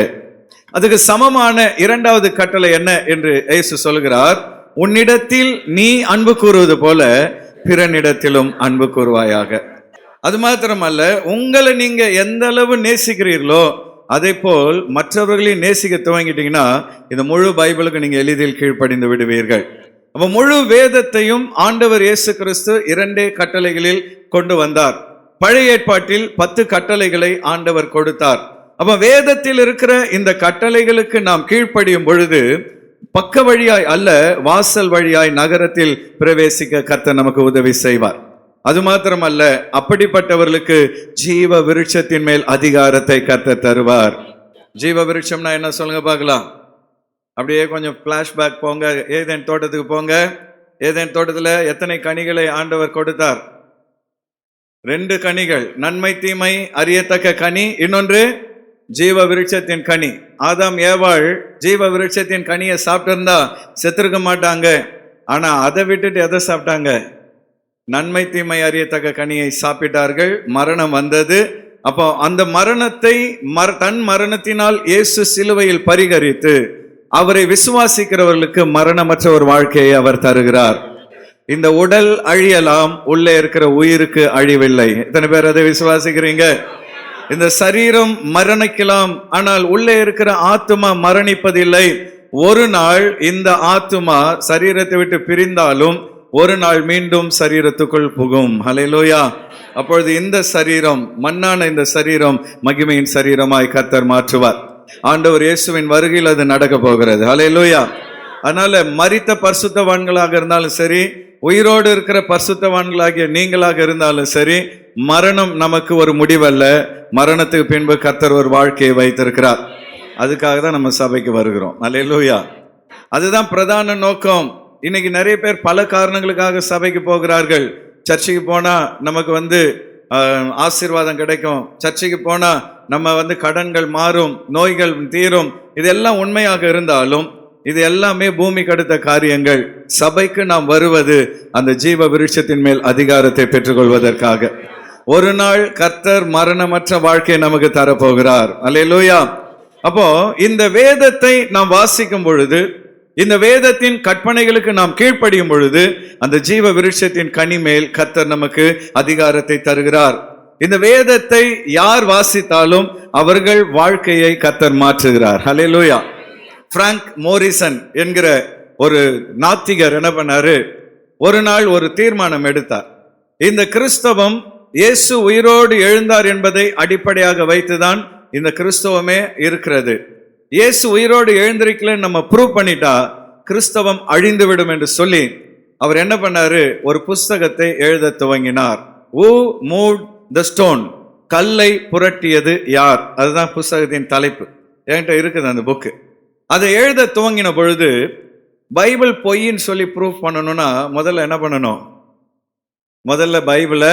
அதுக்கு சமமான இரண்டாவது கட்டளை என்ன என்று இயேசு சொல்கிறார், உன்னிடத்தில் நீ அன்பு கூறுவது போல பிறனிடத்திலும் அன்பு கூறுவாயாக. அது மாத்திரமல்ல, உங்களை நீங்க எந்த அளவு நேசிக்கிறீர்களோ அதே போல் மற்றவர்களையும் நேசிக்க துவங்கிட்டீங்கன்னா இந்த முழு பைபிளுக்கு நீங்க எளிதில் கீழ்ப்படிந்து விடுவீர்கள். அப்ப முழு வேதத்தையும் ஆண்டவர் இயேசு கிறிஸ்து 2 கட்டளைகளில் கொண்டு வந்தார். பழைய ஏற்பாட்டில் 10 கட்டளைகளை ஆண்டவர் கொடுத்தார். அப்ப வேதத்தில் இருக்கிற இந்த கட்டளைகளுக்கு நாம் கீழ்ப்படியும் பொழுது பக்க வழியாய் அல்ல, வாசல் வழியாய் நகரத்தில் பிரவேசிக்க கர்த்தர் நமக்கு உதவி செய்வார். அது மாத்திரமல்ல, அப்படிப்பட்டவர்களுக்கு ஜீவ விருட்சத்தின் மேல் அதிகாரத்தை கர்த்தர் தருவார். ஜீவ விருட்சம்னா என்ன சொல்லுங்க பார்க்கலாம். அப்படியே கொஞ்சம் பிளாஷ்பேக் போங்க. ஏதேன் தோட்டத்துக்கு போங்க. ஏதேன் தோட்டத்துல எத்தனை கனிகளை ஆண்டவர் கொடுத்தார்? 2 கனிகள், நன்மை தீமை அறியத்தக்க கனி, இன்னொன்று ஜீவ விருட்சத்தின் கனி. ஆதாம் ஏவாள் ஜீவ விருட்சத்தின் கனியை சாப்பிட்டு இருந்தா செத்துருக்க மாட்டாங்க. ஆனா அதை விட்டுட்டு எதை சாப்பிட்டாங்க? நன்மை தீமை அறியத்தக்க கனியை சாப்பிட்டார்கள். மரணம் வந்தது. அப்போ அந்த மரணத்தை தன் மரணத்தினால் இயேசு சிலுவையில் பரிகரித்து அவரை விசுவாசிக்கிறவர்களுக்கு மரணமற்ற ஒரு வாழ்க்கையை அவர் தருகிறார். இந்த உடல் அழியலாம், உள்ளே இருக்கிற உயிருக்கு அழிவில்லை. எத்தனை பேர் அதை விசுவாசிக்கிறீங்க? இந்த சரீரம் மரணிக்கலாம், ஆனால் உள்ளே இருக்கிற ஆத்துமா மரணிப்பதில்லை. ஒரு நாள் இந்த ஆத்துமா சரீரத்தை விட்டு பிரிந்தாலும் ஒரு நாள் மீண்டும் சரீரத்துக்குள் புகும். ஹல்லேலூயா. அப்பொழுது இந்த சரீரம், மண்ணான இந்த சரீரம் மகிமையின் சரீரமாய் கர்த்தர் மாற்றுவார். ஆண்டவர் இயேசுவின் வருகையில் அது நடக்க போகிறது. ஹல்லேலூயா. அதனால மரித்த பரிசுத்தவான்களாக இருந்தாலும் சரி, உயிரோடு இருக்கிற பரிசுத்தவான்களாகிய நீங்களாக இருந்தாலும் சரி, மரணம் நமக்கு ஒரு முடிவல்ல. மரணத்துக்கு பின்பு கர்த்தர் ஒரு வாழ்க்கையை வைத்திருக்கிறார். அதுக்காக தான் நம்ம சபைக்கு வருகிறோம். ஹல்லேலூயா. அதுதான் பிரதான நோக்கம். இன்னைக்கு நிறைய பேர் பல காரணங்களுக்காக சபைக்கு போகிறார்கள். சர்ச்சுக்கு போனா நமக்கு ஆசீர்வாதம் கிடைக்கும், சர்ச்சுக்கு போனா நம்ம கடன்கள் மாறும், நோய்கள் தீரும். இதெல்லாம் உண்மையாக இருந்தாலும் இது எல்லாமே பூமிக்கு அடுத்த காரியங்கள். சபைக்கு நாம் வருவது அந்த ஜீவ விருட்சத்தின் மேல் அதிகாரத்தை பெற்றுக்கொள்வதற்காக. ஒரு நாள் கர்த்தர் மரணமற்ற வாழ்க்கையை நமக்கு தரப்போகிறார். அல்லேலூயா. அப்போ இந்த வேதத்தை நாம் வாசிக்கும் பொழுது, இந்த வேதத்தின் கற்பனைகளுக்கு நாம் கீழ்ப்படியும் பொழுது அந்த ஜீவ விருட்சத்தின் கனி மேல் கர்த்தர் நமக்கு அதிகாரத்தை தருகிறார். இந்த வேதத்தை யார் வாசித்தாலும் அவர்கள் வாழ்க்கையை கர்த்தர் மாற்றுகிறார். ஹல்லேலூயா. பிராங்க் மோரிசன் என்கிற ஒரு நாத்திகர் என்ன பண்ணாரு, ஒரு நாள் ஒரு தீர்மானம் எடுத்தார். இந்த கிறிஸ்தவம் இயேசு உயிரோடு எழுந்தார் என்பதை அடிப்படையாக வைத்துதான் இந்த கிறிஸ்தவமே இருக்கிறது. இயேசு உயிரோடு எழுந்திருக்கலன்னு நம்ம ப்ரூவ் பண்ணிட்டா கிறிஸ்தவம் அழிந்து விடும் என்று சொல்லி அவர் என்ன பண்ணாரு, ஒரு புஸ்தகத்தை எழுத துவங்கினார். Who moved the stone? கல்லை புரட்டியது யார்? அதுதான் புஸ்தகத்தின் தலைப்பு. என்கிட்ட இருக்குது அந்த புக்கு. அதை எழுத துவங்கின பொழுது பைபிள் பொய்ன்னு சொல்லி ப்ரூவ் பண்ணணும்னா முதல்ல என்ன பண்ணணும்? முதல்ல பைபிளை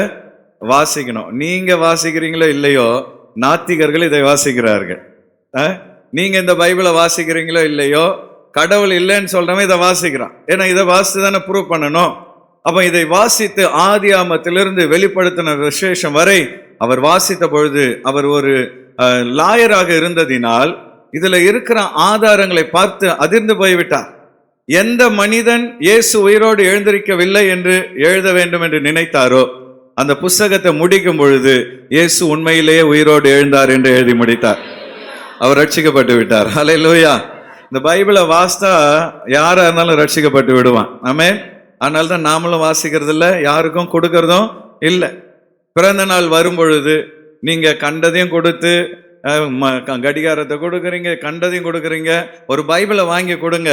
வாசிக்கணும். நீங்க வாசிக்கிறீங்களோ இல்லையோ, நாத்திகர்கள் இதை வாசிக்கிறார்கள். நீங்க இந்த பைபிளை வாசிக்கிறீங்களோ இல்லையோ, கடவுள் இல்லைன்னு சொல்றவன் இதை வாசிக்கிறான். ஏன்னா இதை வாசித்து தானே ப்ரூவ் பண்ணணும். அப்ப இதை வாசித்து ஆதி ஆமத்திலிருந்து வெளிப்படுத்தின விசேஷம் வரை அவர் வாசித்த பொழுது அவர் ஒரு லாயராக இருந்ததினால் இதுல இருக்கிற ஆதாரங்களை பார்த்து அதிர்ந்து போய்விட்டார். எந்த மனிதன் இயேசு உயிரோடு எழுந்திருக்கவில்லை என்று எழுத வேண்டும் என்று நினைத்தாரோ அந்த புஸ்தகத்தை முடிக்கும் பொழுது இயேசு உண்மையிலேயே உயிரோடு எழுந்தார் என்று எழுதி முடித்தார். அவர் ரட்சிக்கப்பட்டு விட்டார். ஹல்லேலூயா. இந்த பைபிளை வாசித்தா யாரா இருந்தாலும் ரட்சிக்கப்பட்டு விடுவான். ஆமென். அதனால தான் நாமளும் வாசிக்கிறது இல்லை, யாருக்கும் கொடுக்கறதும் இல்லை. பிறந்த நாள் வரும் பொழுது நீங்க கண்டதையும் கொடுத்து கடிகாரத்தை கொடுக்குறீங்க, கண்டதையும் கொடுக்குறீங்க. ஒரு பைபிளை வாங்கி கொடுங்க,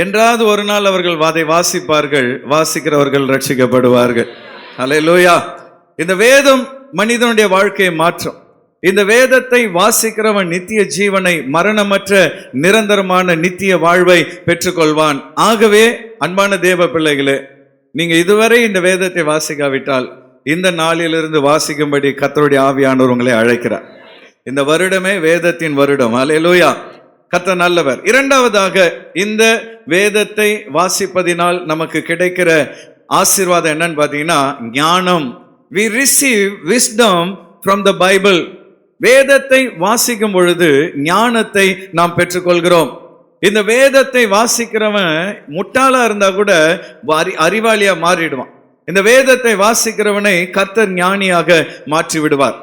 என்றாவது ஒரு நாள் அவர்கள் அதை வாசிப்பார்கள், வாசிக்கிறவர்கள் ரட்சிக்கப்படுவார்கள். அல்லேலூயா. இந்த வேதம் மனிதனுடைய வாழ்க்கையை மாற்றும். இந்த வேதத்தை வாசிக்கிறவன் நித்திய ஜீவனை, மரணமற்ற நிரந்தரமான நித்திய வாழ்வை பெற்றுக்கொள்வான். ஆகவே அன்பான தேவ பிள்ளைகளே, நீங்க இதுவரை இந்த வேதத்தை வாசிக்காவிட்டால் இந்த நாளிலிருந்து வாசிக்கும்படி கர்த்தருடைய ஆவியானவர் உங்களை அழைக்கிறார். இந்த வருடமே வேதத்தின் வருடம். அல்லேலூயா. கர்த்தர் நல்லவர். இரண்டாவதாக, இந்த வேதத்தை வாசிப்பதினால் நமக்கு கிடைக்கிற ஆசீர்வாதம் என்னன்னு பார்த்தீங்கன்னா ஞானம். we receive wisdom from the Bible. வேதத்தை வாசிக்கும் பொழுது ஞானத்தை நாம் பெற்றுக்கொள்கிறோம். இந்த வேதத்தை வாசிக்கிறவன் முட்டாளா இருந்தா கூட அறிவாளியா மாறிடுவான். இந்த வேதத்தை வாசிக்கிறவனை கர்த்தர் ஞானியாக மாற்றி விடுவார்.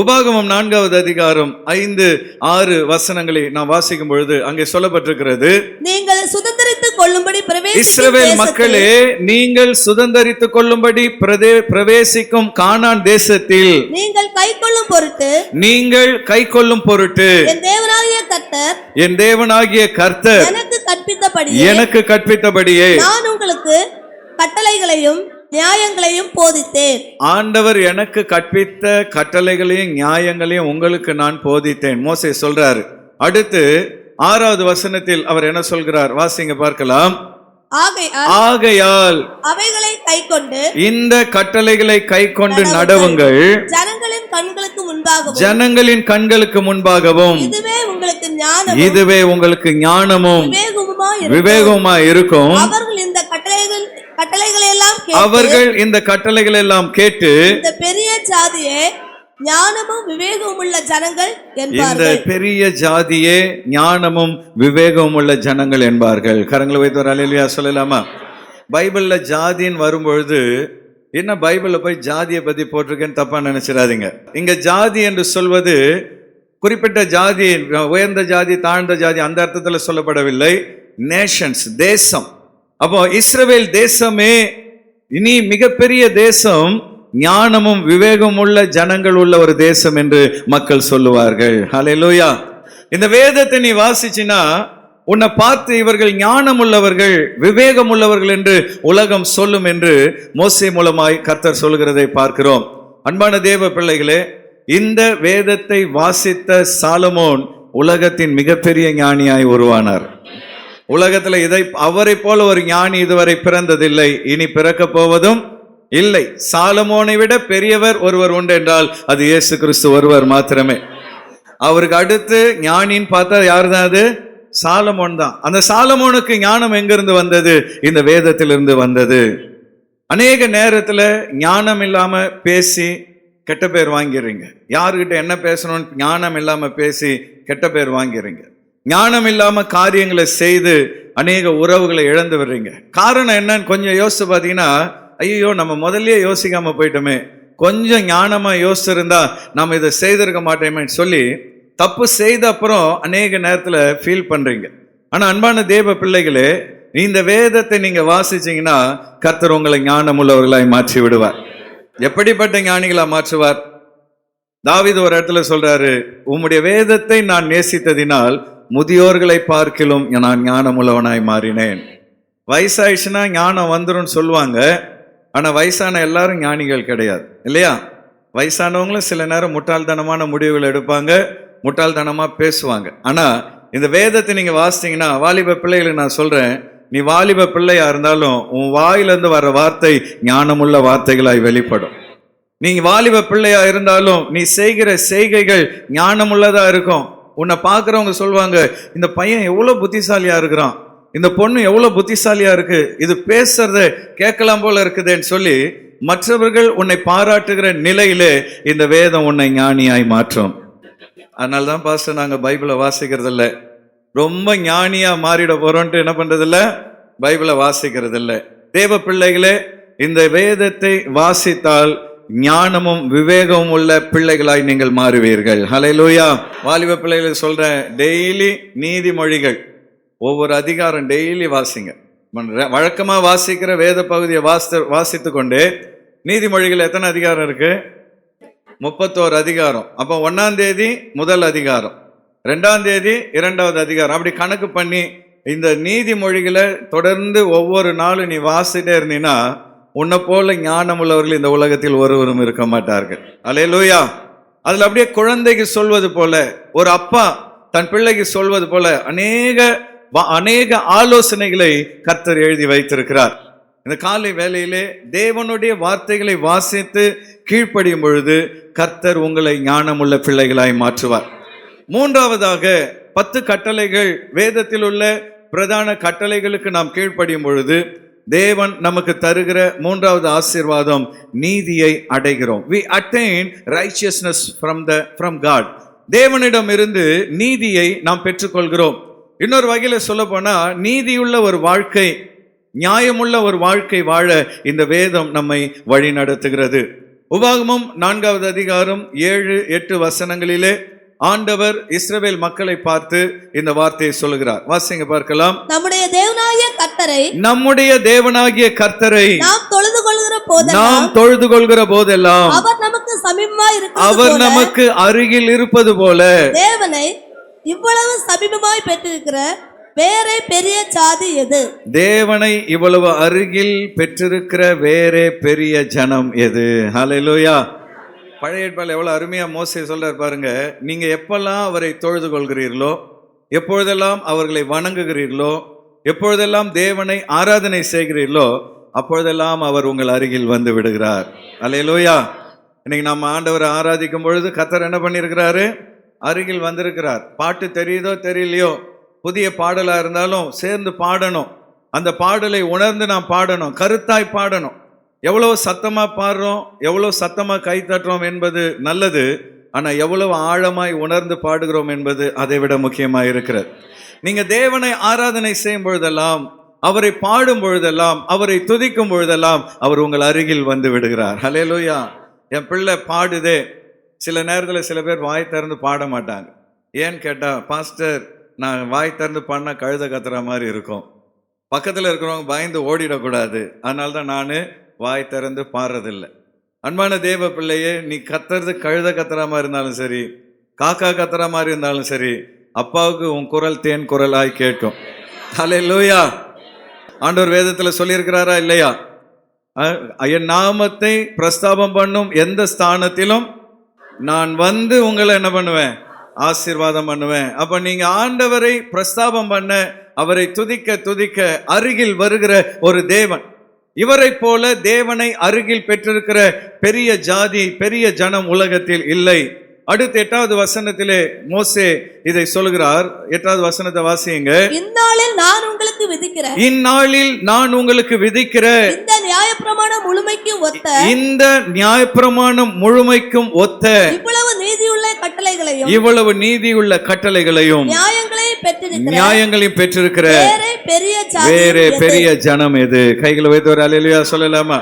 உபாகமம் 4வது அதிகாரம் 5-6 வசனங்களை நாம் வாசிக்கும் பொழுது அங்கே சொல்லப்பட்டிருக்கிறது, நீங்கள் சுதந்தரித்துக் கொள்ளும்படி இஸ்ரவேல் மக்களே, நீங்கள் சுதந்தரித்துக் கொள்ளும்படி பிரவேசிக்கும் கானான் தேசத்தில் நீங்கள் கைக்கொள்ளும் பொருட்டு என் தேவனாகிய கர்த்தர் எனக்கு கற்பித்தபடியே நான் உங்களுக்கு கட்டளைகளையும் நியாயங்களையும் போதித்தேன். ஆண்டவர் எனக்கு கற்பித்த கட்டளைகளையும் நியாயங்களையும் உங்களுக்கு நான் போதித்தேன். மோசே சொல்றாரு. அடுத்து 6வது வசனத்தில் அவர் என்ன சொல்கிறார்? வாசிங்க பார்க்கலாம். ஆகையால் அவைகளை கைக்கொண்டு இந்த கட்டளைகளை கைக்கொண்டு நடவுங்கள், ஜனங்களின் கண்களுக்கு முன்பாகவும் இதுவே உங்களுக்கு ஞானமும் விவேகமுமாய் இருக்கும். அவர்கள் இந்த கட்டளைகளை எல்லாம் கேட்டு இந்த பெரிய ஜாதியே ஞானமும் விவேகமும் உள்ள ஜனங்கள் என்பார்கள். இந்த பெரிய ஜாதியே ஞானமும் விவேகமும் உள்ள ஜனங்கள் என்பார்கள். கரங்களை வைத்து ஒரு அல்லேலூயா சொல்லலாமா? பைபிள்ல ஜாதின்னு வரும்பொழுது என்ன, பைபிள்ல போய் ஜாதியை பத்தி போட்டிருக்கேன்னு தப்பா நினைச்சிடாதீங்க. இங்க ஜாதி என்று சொல்வது குறிப்பிட்ட ஜாதி, உயர்ந்த ஜாதி தாழ்ந்த ஜாதி அந்த அர்த்தத்துல சொல்லப்படவில்லை. நேஷன்ஸ், தேசம். அப்போ இஸ்ரவேல் தேசமே இனி மிகப்பெரிய தேசம், ஞானமும் விவேகம் உள்ள ஜனங்கள் உள்ள ஒரு தேசம் என்று மக்கள் சொல்லுவார்கள். ஹல்லேலூயா. இந்த வேதத்தை நீ வாசிச்சினா உன்னை பார்த்து இவர்கள் ஞானம் உள்ளவர்கள், விவேகம் உள்ளவர்கள் என்று உலகம் சொல்லும் என்று மோசே மூலமாய் கர்த்தர் சொல்கிறதை பார்க்கிறோம். அன்பான தேவ பிள்ளைகளே, இந்த வேதத்தை வாசித்த சாலமோன் உலகத்தின் மிகப்பெரிய ஞானியாய் உருவானார். உலகத்துல அவரை போல ஒரு ஞானி இதுவரை பிறந்ததில்லை, இனி பிறக்க போவதும் இல்லை. சாலமோனை விட பெரியவர் ஒருவர் உண்டு என்றால் அது இயேசு கிறிஸ்து ஒருவர் மாத்திரமே. அவருக்கு அடுத்து ஞானின்னு பார்த்தா யார் தான்? அது சாலமோன் தான். அந்த சாலமோனுக்கு ஞானம் எங்கிருந்து வந்தது? இந்த வேதத்திலிருந்து வந்தது. அநேக நேரத்துல ஞானம் இல்லாம பேசி கெட்ட பேர் வாங்கிறீங்க. யாருக்கிட்ட என்ன பேசணும்னு ஞானம் இல்லாம பேசி கெட்ட பேர் வாங்கிறீங்க. ஞானம் இல்லாம காரியங்களை செய்து அநேக உறவுகளை இழந்து வர்றீங்க. காரணம் என்னன்னு கொஞ்சம் யோசிச்சு பார்த்தீங்கன்னா, ஐயோ நம்ம முதல்லயே யோசிக்காம போயிட்டோமே, கொஞ்சம் ஞானமா யோசிச்சிருந்தா நம்ம இதை செய்திருக்க மாட்டோமே சொல்லி தப்பு செய்த அப்புறம் அநேக நேரத்துல ஃபீல் பண்றீங்க. ஆனா அன்பான தேவ பிள்ளைகளே, இந்த வேதத்தை நீங்க வாசிச்சீங்கன்னா கர்த்தர் உங்களை ஞானம் உள்ளவர்களாய் மாற்றி விடுவார். எப்படிப்பட்ட ஞானிகளா மாற்றுவார்? தாவீது ஒரு இடத்துல சொல்றாரு, உம்முடைய வேதத்தை நான் நேசித்ததினால் முதியோர்களை பார்க்கிலும் நான் ஞானம் உள்ளவனாய் மாறினேன். வயசாயிடுச்சுன்னா ஞானம் வந்துடும் சொல்லுவாங்க. ஆனா வயசான எல்லாரும் ஞானிகள் கிடையாது இல்லையா? வயசானவங்களும் சில நேரம் முட்டாள்தனமான முடிவுகள் எடுப்பாங்க, முட்டாள்தனமா பேசுவாங்க. ஆனா இந்த வேதத்தை நீங்க வாசித்தீங்கன்னா, வாலிப பிள்ளைகளுக்கு நான் சொல்றேன், நீ வாலிப பிள்ளையா இருந்தாலும் உன் வாயிலிருந்து வர்ற வார்த்தை ஞானமுள்ள வார்த்தைகளாய் வெளிப்படும். நீங்க வாலிப பிள்ளையா இருந்தாலும் நீ செய்கிற செய்கைகள் ஞானமுள்ளதா இருக்கும். உன்னை பார்க்குறவங்க சொல்லுவாங்க, இந்த பையன் எவ்வளோ புத்திசாலியா இருக்கிறான், இந்த பொண்ணு எவ்வளோ புத்திசாலியா இருக்கு, இது பேசுறத கேட்கலாம் போல இருக்குதுன்னு சொல்லி மற்றவர்கள் உன்னை பாராட்டுகிற நிலையிலே இந்த வேதம் உன்னை ஞானியாய் மாற்றும். அதனால தான் பாஸ்டர் நாங்கள் பைபிளை வாசிக்கிறது இல்லை, ரொம்ப ஞானியா மாறிட போறோன்ட்டு என்ன பண்றது இல்லை, பைபிளை வாசிக்கிறது இல்லை. தேவ பிள்ளைகளே, இந்த வேதத்தை வாசித்தால் ஞானமும் விவேகமும் உள்ள பிள்ளைகளாய் நீங்கள் மாறுவீர்கள். ஹல்லேலூயா. வாலிப பிள்ளைகளை சொல்றேன், டெய்லி நீதிமொழிகள் ஒவ்வொரு அதிகாரம் டெய்லி வாசிங்க. வழக்கமா வாசிக்கிற வேத பகுதியை வாசித்து கொண்டு நீதிமொழிகள் எத்தனை அதிகாரம் இருக்கு? 31 அதிகாரம். அப்போ 1ஆம் தேதி முதல் அதிகாரம், 2ஆம் தேதி 2வது அதிகாரம், அப்படி கணக்கு பண்ணி இந்த நீதிமொழிகளை தொடர்ந்து ஒவ்வொரு நாளும் நீ வாசிட்டே இருந்தீன்னா உன்னை போல ஞானம் உள்ளவர்கள் இந்த உலகத்தில் ஒருவரும் இருக்க மாட்டார்கள். அல்லேலூயா. அதுல அப்படியே குழந்தைக்கு சொல்வது போல, ஒரு அப்பா தன் பிள்ளைக்கு சொல்வது போல அநேக ஆலோசனைகளை கர்த்தர் எழுதி வைத்திருக்கிறார். இந்த காலை வேளையிலே தேவனுடைய வார்த்தைகளை வாசித்து கீழ்ப்படியும் பொழுது கர்த்தர் உங்களை ஞானமுள்ள பிள்ளைகளாய் மாற்றுவார். 3ஆவதாக 10 கட்டளைகள், வேதத்தில் உள்ள பிரதான கட்டளைகளுக்கு நாம் கீழ்ப்படியும் பொழுது தேவன் நமக்கு தருகிற 3வது ஆசீர்வாதம், நீதியை அடைகிறோம். We attain righteousness from God. தேவனிடம் இருந்து நீதியை நாம் பெற்றுக்கொள்கிறோம். இன்னொரு வகையில சொல்ல போனா, நீதியுள்ள ஒரு வாழ்க்கை, நியாயமுள்ள ஒரு வாழ்க்கை வாழ இந்த வேதம் நம்மை வழி நடத்துகிறது. உபாகமம் 4வது அதிகாரம் 7-8 வசனங்களிலே ஆண்டவர் இஸ்ரவேல் மக்களை பார்த்து இந்த வார்த்தையை சொல்லுகிறார். வாசிங்க பார்க்கலாம். நம்முடைய தேவனாகிய கர்த்தரை நாம் தொழுது கொள்கிற போதெல்லாம் அவர் நமக்கு அருகில் இருப்பது போல
தேவனை இவ்வளவு சமீபமாய் பெற்றிருக்கிற வேறே பெரிய ஜாதி எது?
தேவனை இவ்வளவு அருகில் பெற்றிருக்கிற வேறே பெரிய ஜனம் எது? ஹல்லேலூயா. பழைய ஏற்பாட்டில் எவ்வளவு அருமையா மோசே சொல்றார் பாருங்க. நீங்க எப்பெல்லாம் அவரை தொழுது கொள்கிறீர்களோ, எப்பொழுதெல்லாம் அவர்களை வணங்குகிறீர்களோ, எப்பொழுதெல்லாம் தேவனை ஆராதனை செய்கிறீர்களோ, அப்பொழுதெல்லாம் அவர் உங்கள் அருகில் வந்து விடுகிறார். அல்லேலூயா. இன்னைக்கு நம்ம ஆண்டவரை ஆராதிக்கும் பொழுது கர்த்தர் என்ன பண்ணியிருக்கிறாரு? அருகில் வந்திருக்கிறார். பாட்டு தெரியுதோ தெரியலையோ, புதிய பாடலா இருந்தாலும் சேர்ந்து பாடணும். அந்த பாடலை உணர்ந்து நாம் பாடணும், கருத்தாய் பாடணும். எவ்வளவு சத்தமா பாடுறோம், எவ்வளவு சத்தமா கை தட்டுறோம் என்பது நல்லது. ஆனா எவ்வளவு ஆழமாய் உணர்ந்து பாடுகிறோம் என்பது அதை விட முக்கியமாக இருக்கிறது. நீங்க தேவனை ஆராதனை செய்யும் பொழுதெல்லாம், அவரை பாடும் பொழுதெல்லாம், அவரை துதிக்கும் பொழுதெல்லாம் அவர் உங்கள் அருகில் வந்து விடுகிறார். ஹல்லேலூயா. என் பிள்ளை பாடுதே, சில நேரத்தில் சில பேர் வாய் திறந்து பாட மாட்டாங்க. ஏன்னு கேட்டா, பாஸ்டர் நான் வாய் திறந்து பாடினா கழுத கத்துற மாதிரி இருக்கும், பக்கத்தில் இருக்கிறவங்க பயந்து ஓடிடக்கூடாது, அதனால தான் நான் வாய் திறந்து பாடுறதில்லை. அன்பான தேவ பிள்ளையே, நீ கத்துறது கழுத கத்துற மாதிரி இருந்தாலும் சரி, காக்கா கத்துற மாதிரி இருந்தாலும் சரி, அப்பாவுக்கு உன் குரல் தேன் குரலாய் கேட்கும். ஹல்லேலூயா. ஆண்டவர் வேதத்தில் சொல்லியிருக்கிறாரா இல்லையா? என் நாமத்தை பிரஸ்தாபம் பண்ணும் எந்த ஸ்தானத்திலும் நான் வந்து உங்களை என்ன பண்ணுவேன்? ஆசீர்வாதம் பண்ணுவேன். அப்ப நீங்க ஆண்டவரை பிரஸ்தாபம் பண்ண, அவரை துதிக்க துதிக்க அருகில் வருகிற ஒரு தேவன், இவரை போல தேவனை அருகில் பெற்றிருக்கிற பெரிய ஜாதி, பெரிய ஜனம் உலகத்தில் இல்லை. அடுத்து 8வது வசனத்திலே மோசே இதை சொல்கிறார். 8வது வசனத்தை வாசியுங்க.
இந்நாளில் நான் உங்களுக்கு விதிக்கிற இந்த நியாயப்பிரமாணம் முழுமைக்கும் ஒத்த
இவ்வளவு நீதியுள்ள கட்டளைகளையும் நியாயங்களையும் பெற்றிருக்கிற வேறே பெரிய ஜனம் எது? கைகளை வைத்து ஒரு அல்லேலூயா சொல்லலாமா?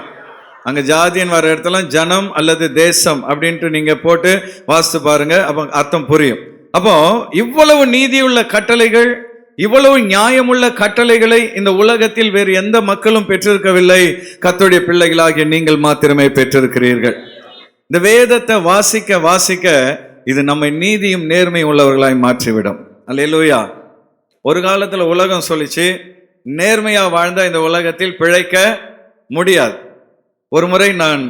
அங்க ஜாதியின் வர இடத்துல ஜனம் அல்லது தேசம் அப்படின்ட்டு நீங்க போட்டு வாசித்து பாருங்க, அப்ப அர்த்தம் புரியும். அப்போ இவ்வளவு நீதியுள்ள கட்டளைகள், இவ்வளவு நியாயமுள்ள கட்டளைகளை இந்த உலகத்தில் வேறு எந்த மக்களும் பெற்றிருக்கவில்லை. கர்த்தருடைய பிள்ளைகளாகிய நீங்கள் மாத்திரமே பெற்றிருக்கிறீர்கள். இந்த வேதத்தை வாசிக்க வாசிக்க இது நம்மை நீதியும் நேர்மையும் உள்ளவர்களாய் மாற்றிவிடும். அல்லேலூயா. ஒரு காலத்துல உலகம் சொல்லிச்சு, நேர்மையா வாழ்ந்தா இந்த உலகத்தில் பிழைக்க முடியாது. ஒரு முறை நான்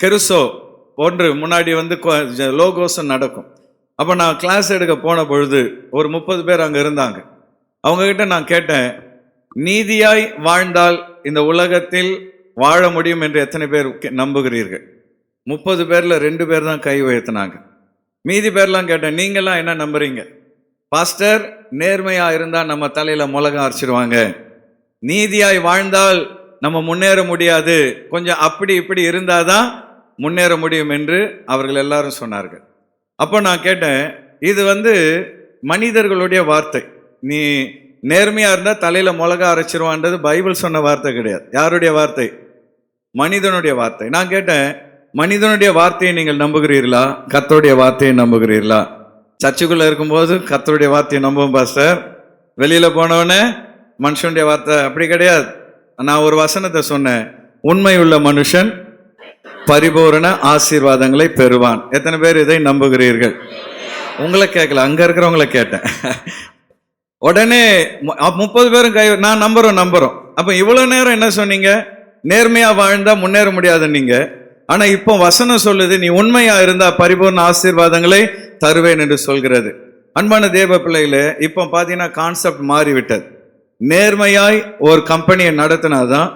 கெருசோ ஒன்று முன்னாடி வந்து லோகோஸும் நடக்கும். அப்போ நான் கிளாஸ் எடுக்க போன பொழுது ஒரு 30 பேர் அங்கே இருந்தாங்க. அவங்கக்கிட்ட நான் கேட்டேன், நீதியாய் வாழ்ந்தால் இந்த உலகத்தில் வாழ முடியும் என்று எத்தனை பேர் நம்புகிறீர்கள்? 30 பேரில் 2 பேர் தான் கை உயர்த்தினாங்க. மீதி பேர்லாம் கேட்டேன், நீங்களாம் என்ன நம்புறீங்க? பாஸ்டர், நேர்மையாக இருந்தால் நம்ம தலையில் மிளகா அரைச்சிடுவாங்க, நீதியாய் வாழ்ந்தால் நம்ம முன்னேற முடியாது, கொஞ்சம் அப்படி இப்படி இருந்தாதான் முன்னேற முடியும் என்று அவர்கள் எல்லாரும் சொன்னார்கள். அப்போ நான் கேட்டேன், இது மனிதர்களுடைய வார்த்தை. நீ நேர்மையா இருந்தா தலையில மிளகா அரைச்சிருவான்றது பைபிள் சொன்ன வார்த்தை கிடையாது. யாருடைய வார்த்தை? மனிதனுடைய வார்த்தை. நான் கேட்டேன், மனிதனுடைய வார்த்தையை நீங்கள் நம்புகிறீர்களா, கர்த்தருடைய வார்த்தையை நம்புகிறீர்களா? சர்ச்சுக்குள்ள இருக்கும்போது கர்த்தருடைய வார்த்தையை நம்புவோம் பாஸ்டர், வெளியில போனவனே மனுஷனுடைய வார்த்தை. அப்படி கிடையாது. நான் ஒரு வசனத்தை சொன்னேன், உண்மையுள்ள மனுஷன் பரிபூரண ஆசீர்வாதங்களை பெறுவான். எத்தனை பேர் இதை நம்புகிறீர்கள்? உங்களை கேட்கல, அங்க இருக்கிறவங்களை கேட்டேன். உடனே 30 பேரும் கை, நான் நம்புறோம். அப்ப இவ்வளவு நேரம் என்ன சொன்னீங்க? நேர்மையா வாழ்ந்தா முன்னேற முடியாது நீங்க. ஆனா இப்போ வசனம் சொல்லுது, நீ உண்மையா இருந்தா பரிபூர்ண ஆசீர்வாதங்களை தருவேன் என்று சொல்கிறது. அன்பான தேவ பிள்ளைகளே, இப்போ பாத்தீங்கன்னா கான்செப்ட் மாறிவிட்டது. நேர்மையாய் ஒரு கம்பெனியை நடத்தினாதான்,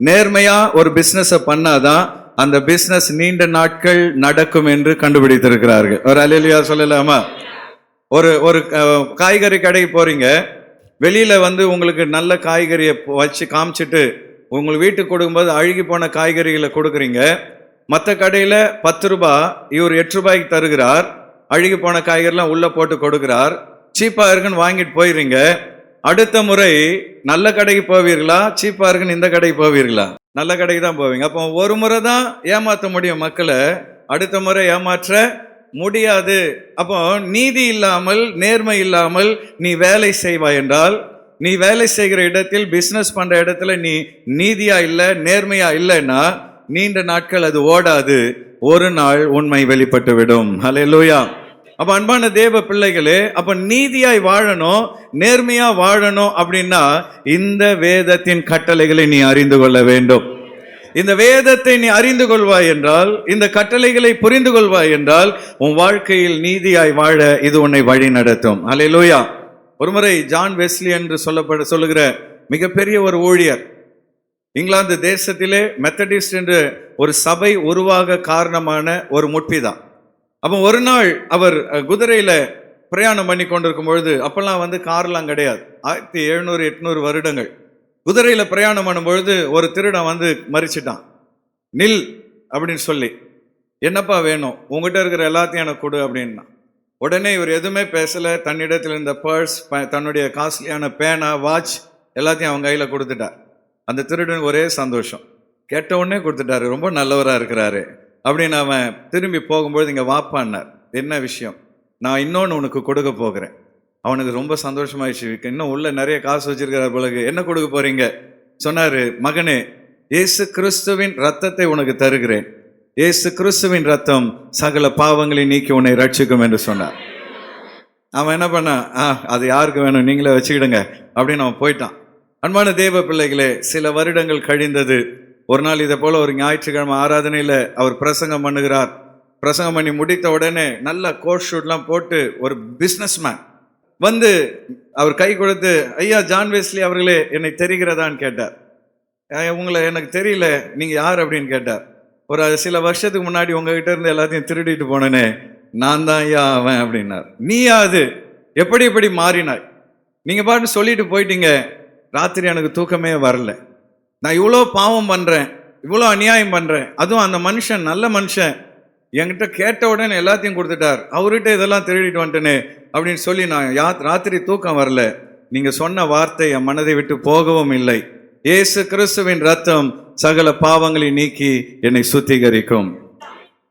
நேர்மையா ஒரு பிசினஸ் பண்ணாதான் அந்த பிசினஸ் நீண்ட நாட்கள் நடக்கும் என்று கண்டுபிடித்திருக்கிறார்கள். ஒரு அல்லேலூயா சொல்லலாமா? ஒரு காய்கறி கடைக்கு போறீங்க, வெளியில உங்களுக்கு நல்ல காய்கறியை வச்சு காமிச்சிட்டு உங்களுக்கு வீட்டுக்கு கொடுக்கும்போது அழுகி போன காய்கறிகளை கொடுக்குறீங்க. மற்ற கடையில 10 ரூபாய், இவர் 8 ரூபாய்க்கு தருகிறார். அழுகி போன காய்கறிலாம் உள்ள போட்டு கொடுக்கிறார். சீப்பா இருக்குன்னு வாங்கிட்டு போயிடுறீங்க. அடுத்த முறை நல்ல கடைக்கு போவீர்களா, சீப்பா இருக்குன்னு இந்த கடைக்கு போவீர்களா? நல்ல கடைக்கு தான் போவீங்க. அப்போ ஒரு முறை தான் ஏமாற்ற முடியும் மக்களை, அடுத்த முறை ஏமாற்ற முடியாது. அப்போ நீதி இல்லாமல், நேர்மை இல்லாமல் நீ வேலை செய்வாய் என்றால், நீ வேலை செய்கிற இடத்தில், பிசினஸ் பண்ற இடத்துல நீ நீதியா இல்லை, நேர்மையா இல்லைன்னா நீண்ட நாட்கள் அது ஓடாது. ஒரு நாள் உண்மை வெளிப்பட்டு விடும். ஹல்லேலூயா. அப்ப அன்பான தேவ பிள்ளைகளே, அப்ப நீதியாய் வாழணும், நேர்மையா வாழணும் அப்படின்னா இந்த வேதத்தின் கட்டளைகளை நீ அறிந்து கொள்ள வேண்டும். இந்த வேதத்தை நீ அறிந்து கொள்வாய் என்றால், இந்த கட்டளைகளை புரிந்து கொள்வாய் என்றால், உன் வாழ்க்கையில் நீதியாய் வாழ இது உன்னை வழி நடத்தும். ஹல்லேலூயா. ஒருமுறை ஜான் வெஸ்லி என்று சொல்லுகிற மிகப்பெரிய ஒரு ஊழியர், இங்கிலாந்து தேசத்திலே மெத்தடிஸ்ட் என்று ஒரு சபை உருவாக காரணமான ஒரு முட்பிதான். அப்போ ஒரு நாள் அவர் குதிரையில பிரயாணம் பண்ணி கொண்டிருக்கும் பொழுது, அப்பெல்லாம் கார்லாம் கிடையாது, 1700-800 வருடங்கள், குதிரையில பிரயாணம் பண்ணும் பொழுது ஒரு திருடன் மறிச்சிட்டான். நில் அப்படின்னு சொல்லி, என்னப்பா வேணும், உங்ககிட்ட இருக்கிற எல்லாத்தையும் எனக்கு கொடு அப்படின்னா. உடனே இவர் எதுவுமே பேசல, தன்னிடத்தில் இருந்த பர்ஸ், தன்னுடைய காஸ்ட்லியான பேனா, வாட்ச் எல்லாத்தையும் அவங்க கையில கொடுத்துட்டார். அந்த திருடன் ஒரே சந்தோஷம், கேட்ட உடனே கொடுத்துட்டாரு, ரொம்ப நல்லவராக இருக்கிறாரு அப்படின்னு. அவன் திரும்பி போகும்போது, இங்கே வாப்பான்னார். என்ன விஷயம்? நான் இன்னொன்று உனக்கு கொடுக்க போகிறேன். அவனுக்கு ரொம்ப சந்தோஷமாயிடுச்சு, இன்னும் உள்ள நிறைய காசு வச்சிருக்கிறார் பிறகு. என்ன கொடுக்க போறீங்க சொன்னாரு. மகனே, இயேசு கிறிஸ்துவின் ரத்தத்தை உனக்கு தருகிறேன். இயேசு கிறிஸ்துவின் ரத்தம் சகல பாவங்களை நீக்கி உன்னை ரட்சிக்கும் என்று சொன்னார். அவன் என்ன பண்ணான், அது யாருக்கு வேணும், நீங்களே வச்சுக்கிடுங்க அப்படின்னு அவன் போயிட்டான். அன்பான தேவ பிள்ளைகளே, சில வருடங்கள் கழிந்தது. ஒரு நாள் இதை போல ஒரு ஞாயிற்றுக்கிழமை ஆராதனையில அவர் பிரசங்கம் பண்ணுகிறார். பிரசங்கம் பண்ணி முடித்த உடனே நல்ல கோட் ஷூட்லாம் போட்டு ஒரு பிஸ்னஸ் மேன் அவர் கை கொடுத்து, ஐயா ஜான் வெஸ்லி அவர்களே, என்னை தெரிகிறதான்னு கேட்டார். உங்களை எனக்கு தெரியல, நீங்க யார் அப்படின்னு கேட்டார். ஒரு சில வருஷத்துக்கு முன்னாடி உங்ககிட்ட இருந்து எல்லாத்தையும் திருடிட்டு போனேனே, நான் தான் ஐயா அவன் அப்படின்னார். நீயா அது? எப்படி மாறினாய்? நீங்க பாட்டு சொல்லிட்டு போயிட்டீங்க, ராத்திரி எனக்கு தூக்கமே வரல, நான் இவ்வளோ பாவம் பண்றேன், இவ்வளோ அநியாயம் பண்றேன், அதுவும் அந்த மனுஷன் நல்ல மனுஷன், என்கிட்ட கேட்ட உடனே எல்லாத்தையும் கொடுத்துட்டார், அவர்கிட்ட இதெல்லாம் திருடிட்டு வந்துட்டேனே அப்படின்னு சொல்லி நான் ராத்திரி தூக்கம் வரல. நீங்க சொன்ன வார்த்தை என் மனதை விட்டு போகவும் இல்லை. இயேசு கிறிஸ்துவின் ரத்தம் சகல பாவங்களை நீக்கி என்னை சுத்திகரிக்கும்.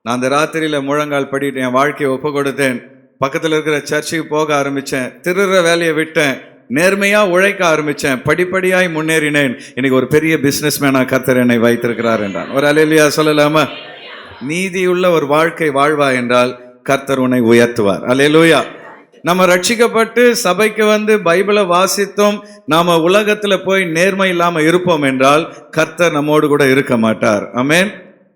நான் அந்த ராத்திரியில முழங்கால் படிட்டு என் வாழ்க்கையை ஒப்பு கொடுத்தேன். பக்கத்தில் இருக்கிற சர்ச்சுக்கு போக ஆரம்பிச்சேன், திருடுற வேலையை விட்டேன், நேர்மையா உழைக்க ஆரம்பிச்சேன், படிப்படியாய் முன்னேறினேன். இன்னைக்கு ஒரு பெரிய பிசினஸ் மேனா கர்த்தர் என்னை வைத்திருக்கிறார் என்றான். ஒரு அல்லேலூயா சொல்லலாமா? நீதியுள்ள ஒரு வாழ்க்கை வாழ்வா என்றால் கர்த்தர் உன்னை உயர்த்துவார். அல்லேலூயா. நம்ம ரட்சிக்கப்பட்டு சபைக்கு பைபிளை வாசித்தோம், நாம உலகத்துல போய் நேர்மை இல்லாம இருப்போம் என்றால் கர்த்தர் நம்மோடு கூட இருக்க மாட்டார். ஆமென்.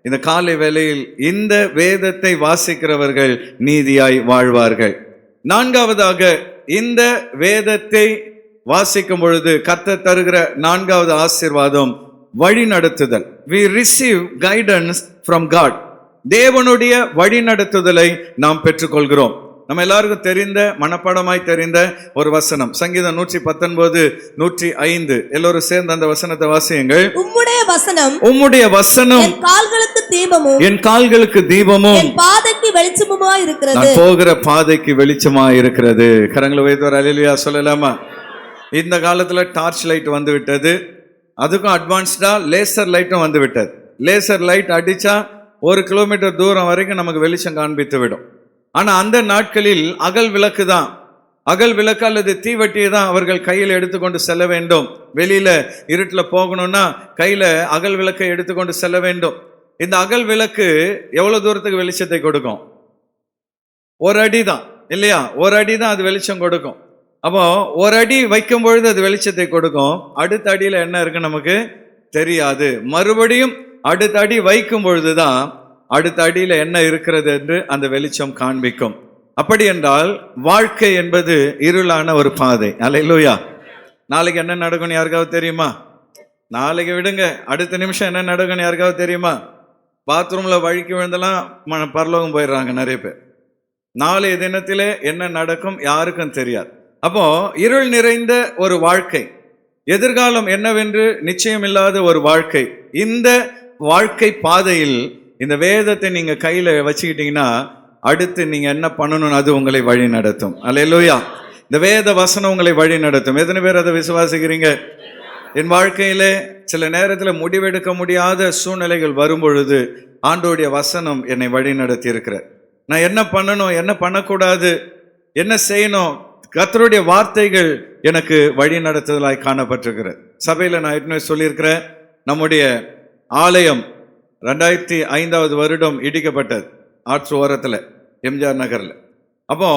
இந்த காலை வேளையில் இந்த வேதத்தை வாசிக்கிறவர்கள் நீதியாய் வாழ்வார்கள். நான்காவதாக, இந்த வேதத்தை வாசிக்கும் பொழுது கர்த்தர் தருகிற நான்காவது ஆசீர்வாதம் வழி நடத்துதல். We receive guidance from God. தேவனுடைய வழி நடத்துதலை நாம் பெற்றுக்கொள்கிறோம். நம்ம எல்லாருக்கும் தெரிந்த, மனப்பாடமாய் தெரிந்த ஒரு வசனம், சங்கீதம் 119, 105. எல்லோரும் சேர்ந்து அந்த வசனத்தை வாசியுங்கள். உம்முடைய வசனம்
என் கால்களுக்கு தீபமும்,
என் கால்களுக்கு தீபமும்,
என் பாதைக்கு வெளிச்சமுமாய் இருக்கிறது.
நான் போகிற பாதைக்கு வெளிச்சமாய் இருக்கிறது. கரங்களை வைத்து அல்லேலூயா சொல்லலாமா? இந்த காலத்துல டார்ச் லைட் வந்து விட்டது, அதுக்கும் அட்வான்ஸ்டா லேசர் லைட்டும் வந்து விட்டது. லேசர் லைட் அடிச்சா 1 கிலோமீட்டர் தூரம் வரைக்கும் நமக்கு வெளிச்சம் காண்பித்து விடும். ஆனா அந்த நாட்களில் அகல் விளக்கு தான், அகல் விளக்கு அல்லது தீவட்டியை தான் அவர்கள் கையில் எடுத்துக்கொண்டு செல்ல வேண்டும். வெளியில இருட்டில் போகணும்னா கையில அகல் விளக்கை எடுத்துக்கொண்டு செல்ல வேண்டும். இந்த அகல் விளக்கு எவ்வளவு தூரத்துக்கு வெளிச்சத்தை கொடுக்கும்? ஒரு அடி தான் இல்லையா? ஒரு அடி தான் அது வெளிச்சம் கொடுக்கும். அப்போ ஒரு அடி வைக்கும் பொழுது அது வெளிச்சத்தை கொடுக்கும். அடுத்த அடியில என்ன இருக்கு நமக்கு தெரியாது. மறுபடியும் அடுத்த அடி வைக்கும் பொழுதுதான் அடுத்த அடியில என்ன இருக்கிறது என்று அந்த வெளிச்சம் காண்பிக்கும். அப்படி என்றால் வாழ்க்கை என்பது இருளான ஒரு பாதை. அல்லேலூயா. நாளைக்கு என்ன நடக்கும்னு யாருக்காவது தெரியுமா? நாளைக்கு விடுங்க, அடுத்த நிமிஷம் என்ன நடக்கும்னு யாருக்காவது தெரியுமா? பாத்ரூம்ல வழுக்கி விழுந்தெல்லாம் பரலோகம் போயிடுறாங்க நிறைய பேர். நாளைய தினத்திலே என்ன நடக்கும் யாருக்கும் தெரியாது. அப்போ இருள் நிறைந்த ஒரு வாழ்க்கை, எதிர்காலம் என்னவென்று நிச்சயமில்லாத ஒரு வாழ்க்கை. இந்த வாழ்க்கை பாதையில் இந்த வேதத்தை நீங்க கையில வச்சுக்கிட்டீங்கன்னா அடுத்து நீங்க என்ன பண்ணணும்னு அது உங்களை வழி நடத்தும். அல்லேலூயா. இந்த வேத வசனம் உங்களை வழி நடத்தும். எத்தனை பேர் அதை விசுவாசிக்கிறீங்க? என் வாழ்க்கையிலே சில நேரத்தில் முடிவெடுக்க முடியாத சூழ்நிலைகள் வரும் பொழுது ஆண்டோடைய வசனம் என்னை வழி நடத்தி இருக்கிறார். நான் என்ன பண்ணணும், என்ன பண்ணக்கூடாது, என்ன செய்யணும், கர்த்தருடைய வார்த்தைகள் எனக்கு வழி நடத்துதலாய் காணப்பட்டிருக்கிறது. சபையில் நான் ஏற்கனவே சொல்லியிருக்கிறேன், நம்முடைய ஆலயம் 2005 வருடம் இடிக்கப்பட்டது ஆற்று ஓரத்தில் எம்ஜிஆர் நகரில். அப்போ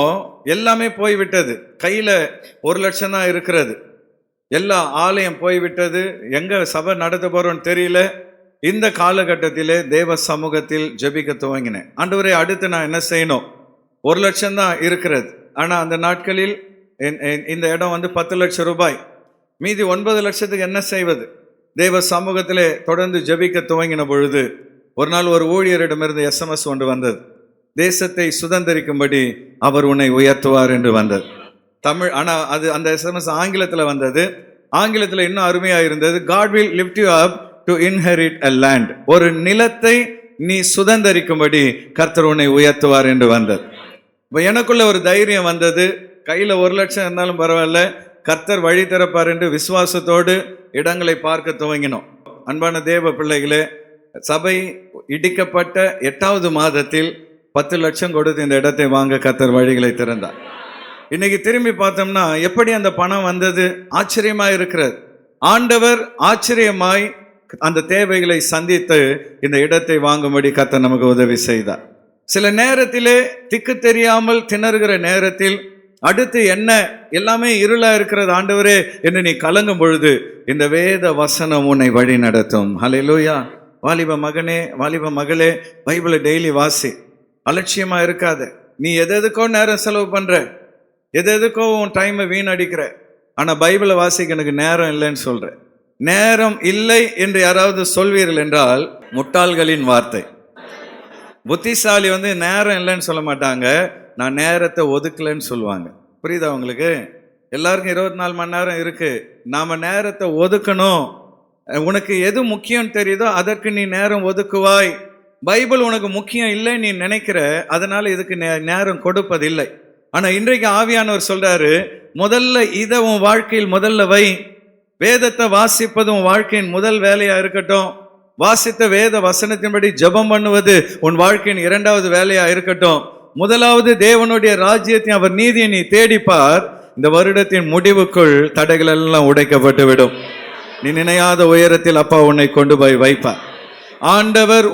எல்லாமே போய்விட்டது. கையில் 1 லட்சம் தான் இருக்கிறது. எல்லா ஆலயம் போய்விட்டது. எங்க சபை நடத்த போறோம்னு தெரியல. இந்த காலகட்டத்திலே தேவ சமூகத்தில் ஜெபிக்க துவங்கினேன். ஆண்டவரே, அடுத்து நான் என்ன செய்யணும்? 1 லட்சம் தான் இருக்கிறது. ஆனா அந்த நாட்களில் இந்த இடம் 10 லட்சம் ரூபாய். மீதி 9 லட்சத்துக்கு என்ன செய்வது? தேவ சமூகத்திலே தொடர்ந்து ஜெபிக்க துவங்கின பொழுது ஒரு நாள் ஒரு ஊழியரிடமிருந்து SMS ஒன்று வந்தது. தேசத்தை சுதந்திரிக்கும்படி அவர் உன்னை உயர்த்துவார் என்று வந்தது. தமிழ், ஆனா அது அந்த SMS ஆங்கிலத்தில் வந்தது. ஆங்கிலத்தில் இன்னும் அருமையா இருந்தது. God will lift you up to inherit a land. ஒரு நிலத்தை நீ சுதந்திரிக்கும்படி கர்த்தர் உன்னை உயர்த்துவார் என்று வந்தது. இப்போ எனக்குள்ள ஒரு தைரியம் வந்தது. கையில் 1 லட்சம் இருந்தாலும் பரவாயில்ல, கர்த்தர் வழி திறப்பார் என்று விசுவாசத்தோடு இடங்களை பார்க்க துவங்கினோம். அன்பான தேவ பிள்ளைகளே, சபை இடிக்கப்பட்ட 8வது மாதத்தில் 10 லட்சம் கொடுத்து இந்த இடத்தை வாங்க கர்த்தர் வழிகளை திறந்தார். இன்னைக்கு திரும்பி பார்த்தோம்னா எப்படி அந்த பணம் வந்தது? ஆச்சரியமா இருக்கிறது. ஆண்டவர் ஆச்சரியமாய் அந்த தேவைகளை சந்தித்து இந்த இடத்தை வாங்கும்படி கர்த்தர் நமக்கு உதவி செய்தார். சில நேரத்திலே திக்கு தெரியாமல் திணறுகிற நேரத்தில் அடுத்து என்ன, எல்லாமே இருளா இருக்கிறது ஆண்டவரே என்று நீ கலங்கும் பொழுது இந்த வேத வசனம் உன்னை வழி நடத்தும். ஹல்லேலூயா. வாலிப மகனே, வாலிப மகளே, பைபிளை டெய்லி வாசி. அலட்சியமா இருக்காத. நீ எதுக்கோ நேரம் செலவு பண்ற, எதுக்கோ உன் டைமை வீணடிக்கிற. ஆனா பைபிளை வாசிக்க எனக்கு நேரம் இல்லைன்னு சொல்ற. நேரம் இல்லை என்று யாராவது சொல்வீர்கள் என்றால் முட்டாள்களின் வார்த்தை. புத்திசாலி நேரம் இல்லைன்னு சொல்ல மாட்டாங்க, நான் நேரத்தை ஒதுக்கலைன்னு சொல்லுவாங்க. புரியுதா உங்களுக்கு? எல்லாருக்கும் 24 மணி நேரம் இருக்கு. நாம நேரத்தை ஒதுக்கணும். உனக்கு எது முக்கியம் தெரியுதோ அதற்கு நீ நேரம் ஒதுக்குவாய். பைபிள் உனக்கு முக்கியம் இல்லை நீ நினைக்கிற, அதனால இதுக்கு நேரம் கொடுப்பதில்லை. ஆனா இன்றைக்கு ஆவியானவர் சொல்றாரு, முதல்ல இதை உன் வாழ்க்கையில் முதல்ல வை. வேதத்தை வாசிப்பது உன் வாழ்க்கையின் முதல் வேலையா இருக்கட்டும். வாசித்த வேத வசனத்தின்படி ஜெபம் பண்ணுவது உன் வாழ்க்கையின் 2வது வேலையா இருக்கட்டும். முதலாவது தேவனுடைய ராஜ்யத்தையும் அவர் நீதியை நீ தேடிப்பார். இந்த வருடத்தின் முடிவுக்குள் தடைகள் எல்லாம் உடைக்கப்பட்டு விடும். நீ நினையாத உயரத்தில் அப்பா உன்னை கொண்டு போய் வைப்பார். ஆண்டவர்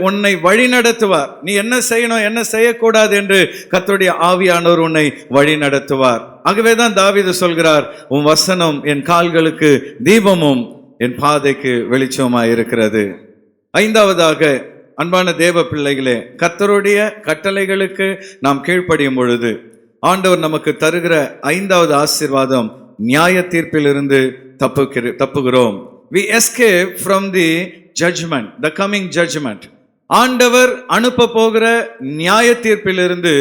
உன்னை வழி நடத்துவார். நீ என்ன செய்யணும், என்ன செய்யக்கூடாது என்று கர்த்தருடைய ஆவியானவர் உன்னை வழி நடத்துவார். ஆகவேதான் தாவீது சொல்கிறார், உன் வசனம் என் கால்களுக்கு தீபமும் என் பாதைக்கு வெளிச்சமாய் இருக்கிறது. 5வதாக, அன்பான தேவ பிள்ளைகளே, கர்த்தருடைய கட்டளைகளுக்கு நாம் கீழ்ப்படியும் பொழுது ஆண்டவர் நமக்கு தருகிற 5வது ஆசீர்வாதம், நியாய தீர்ப்பிலிருந்து தப்புகிறோம். We escape from the judgment, the coming judgment. ஆண்டவர் அனுப்ப போகிற நியாய தீர்ப்பிலிருந்து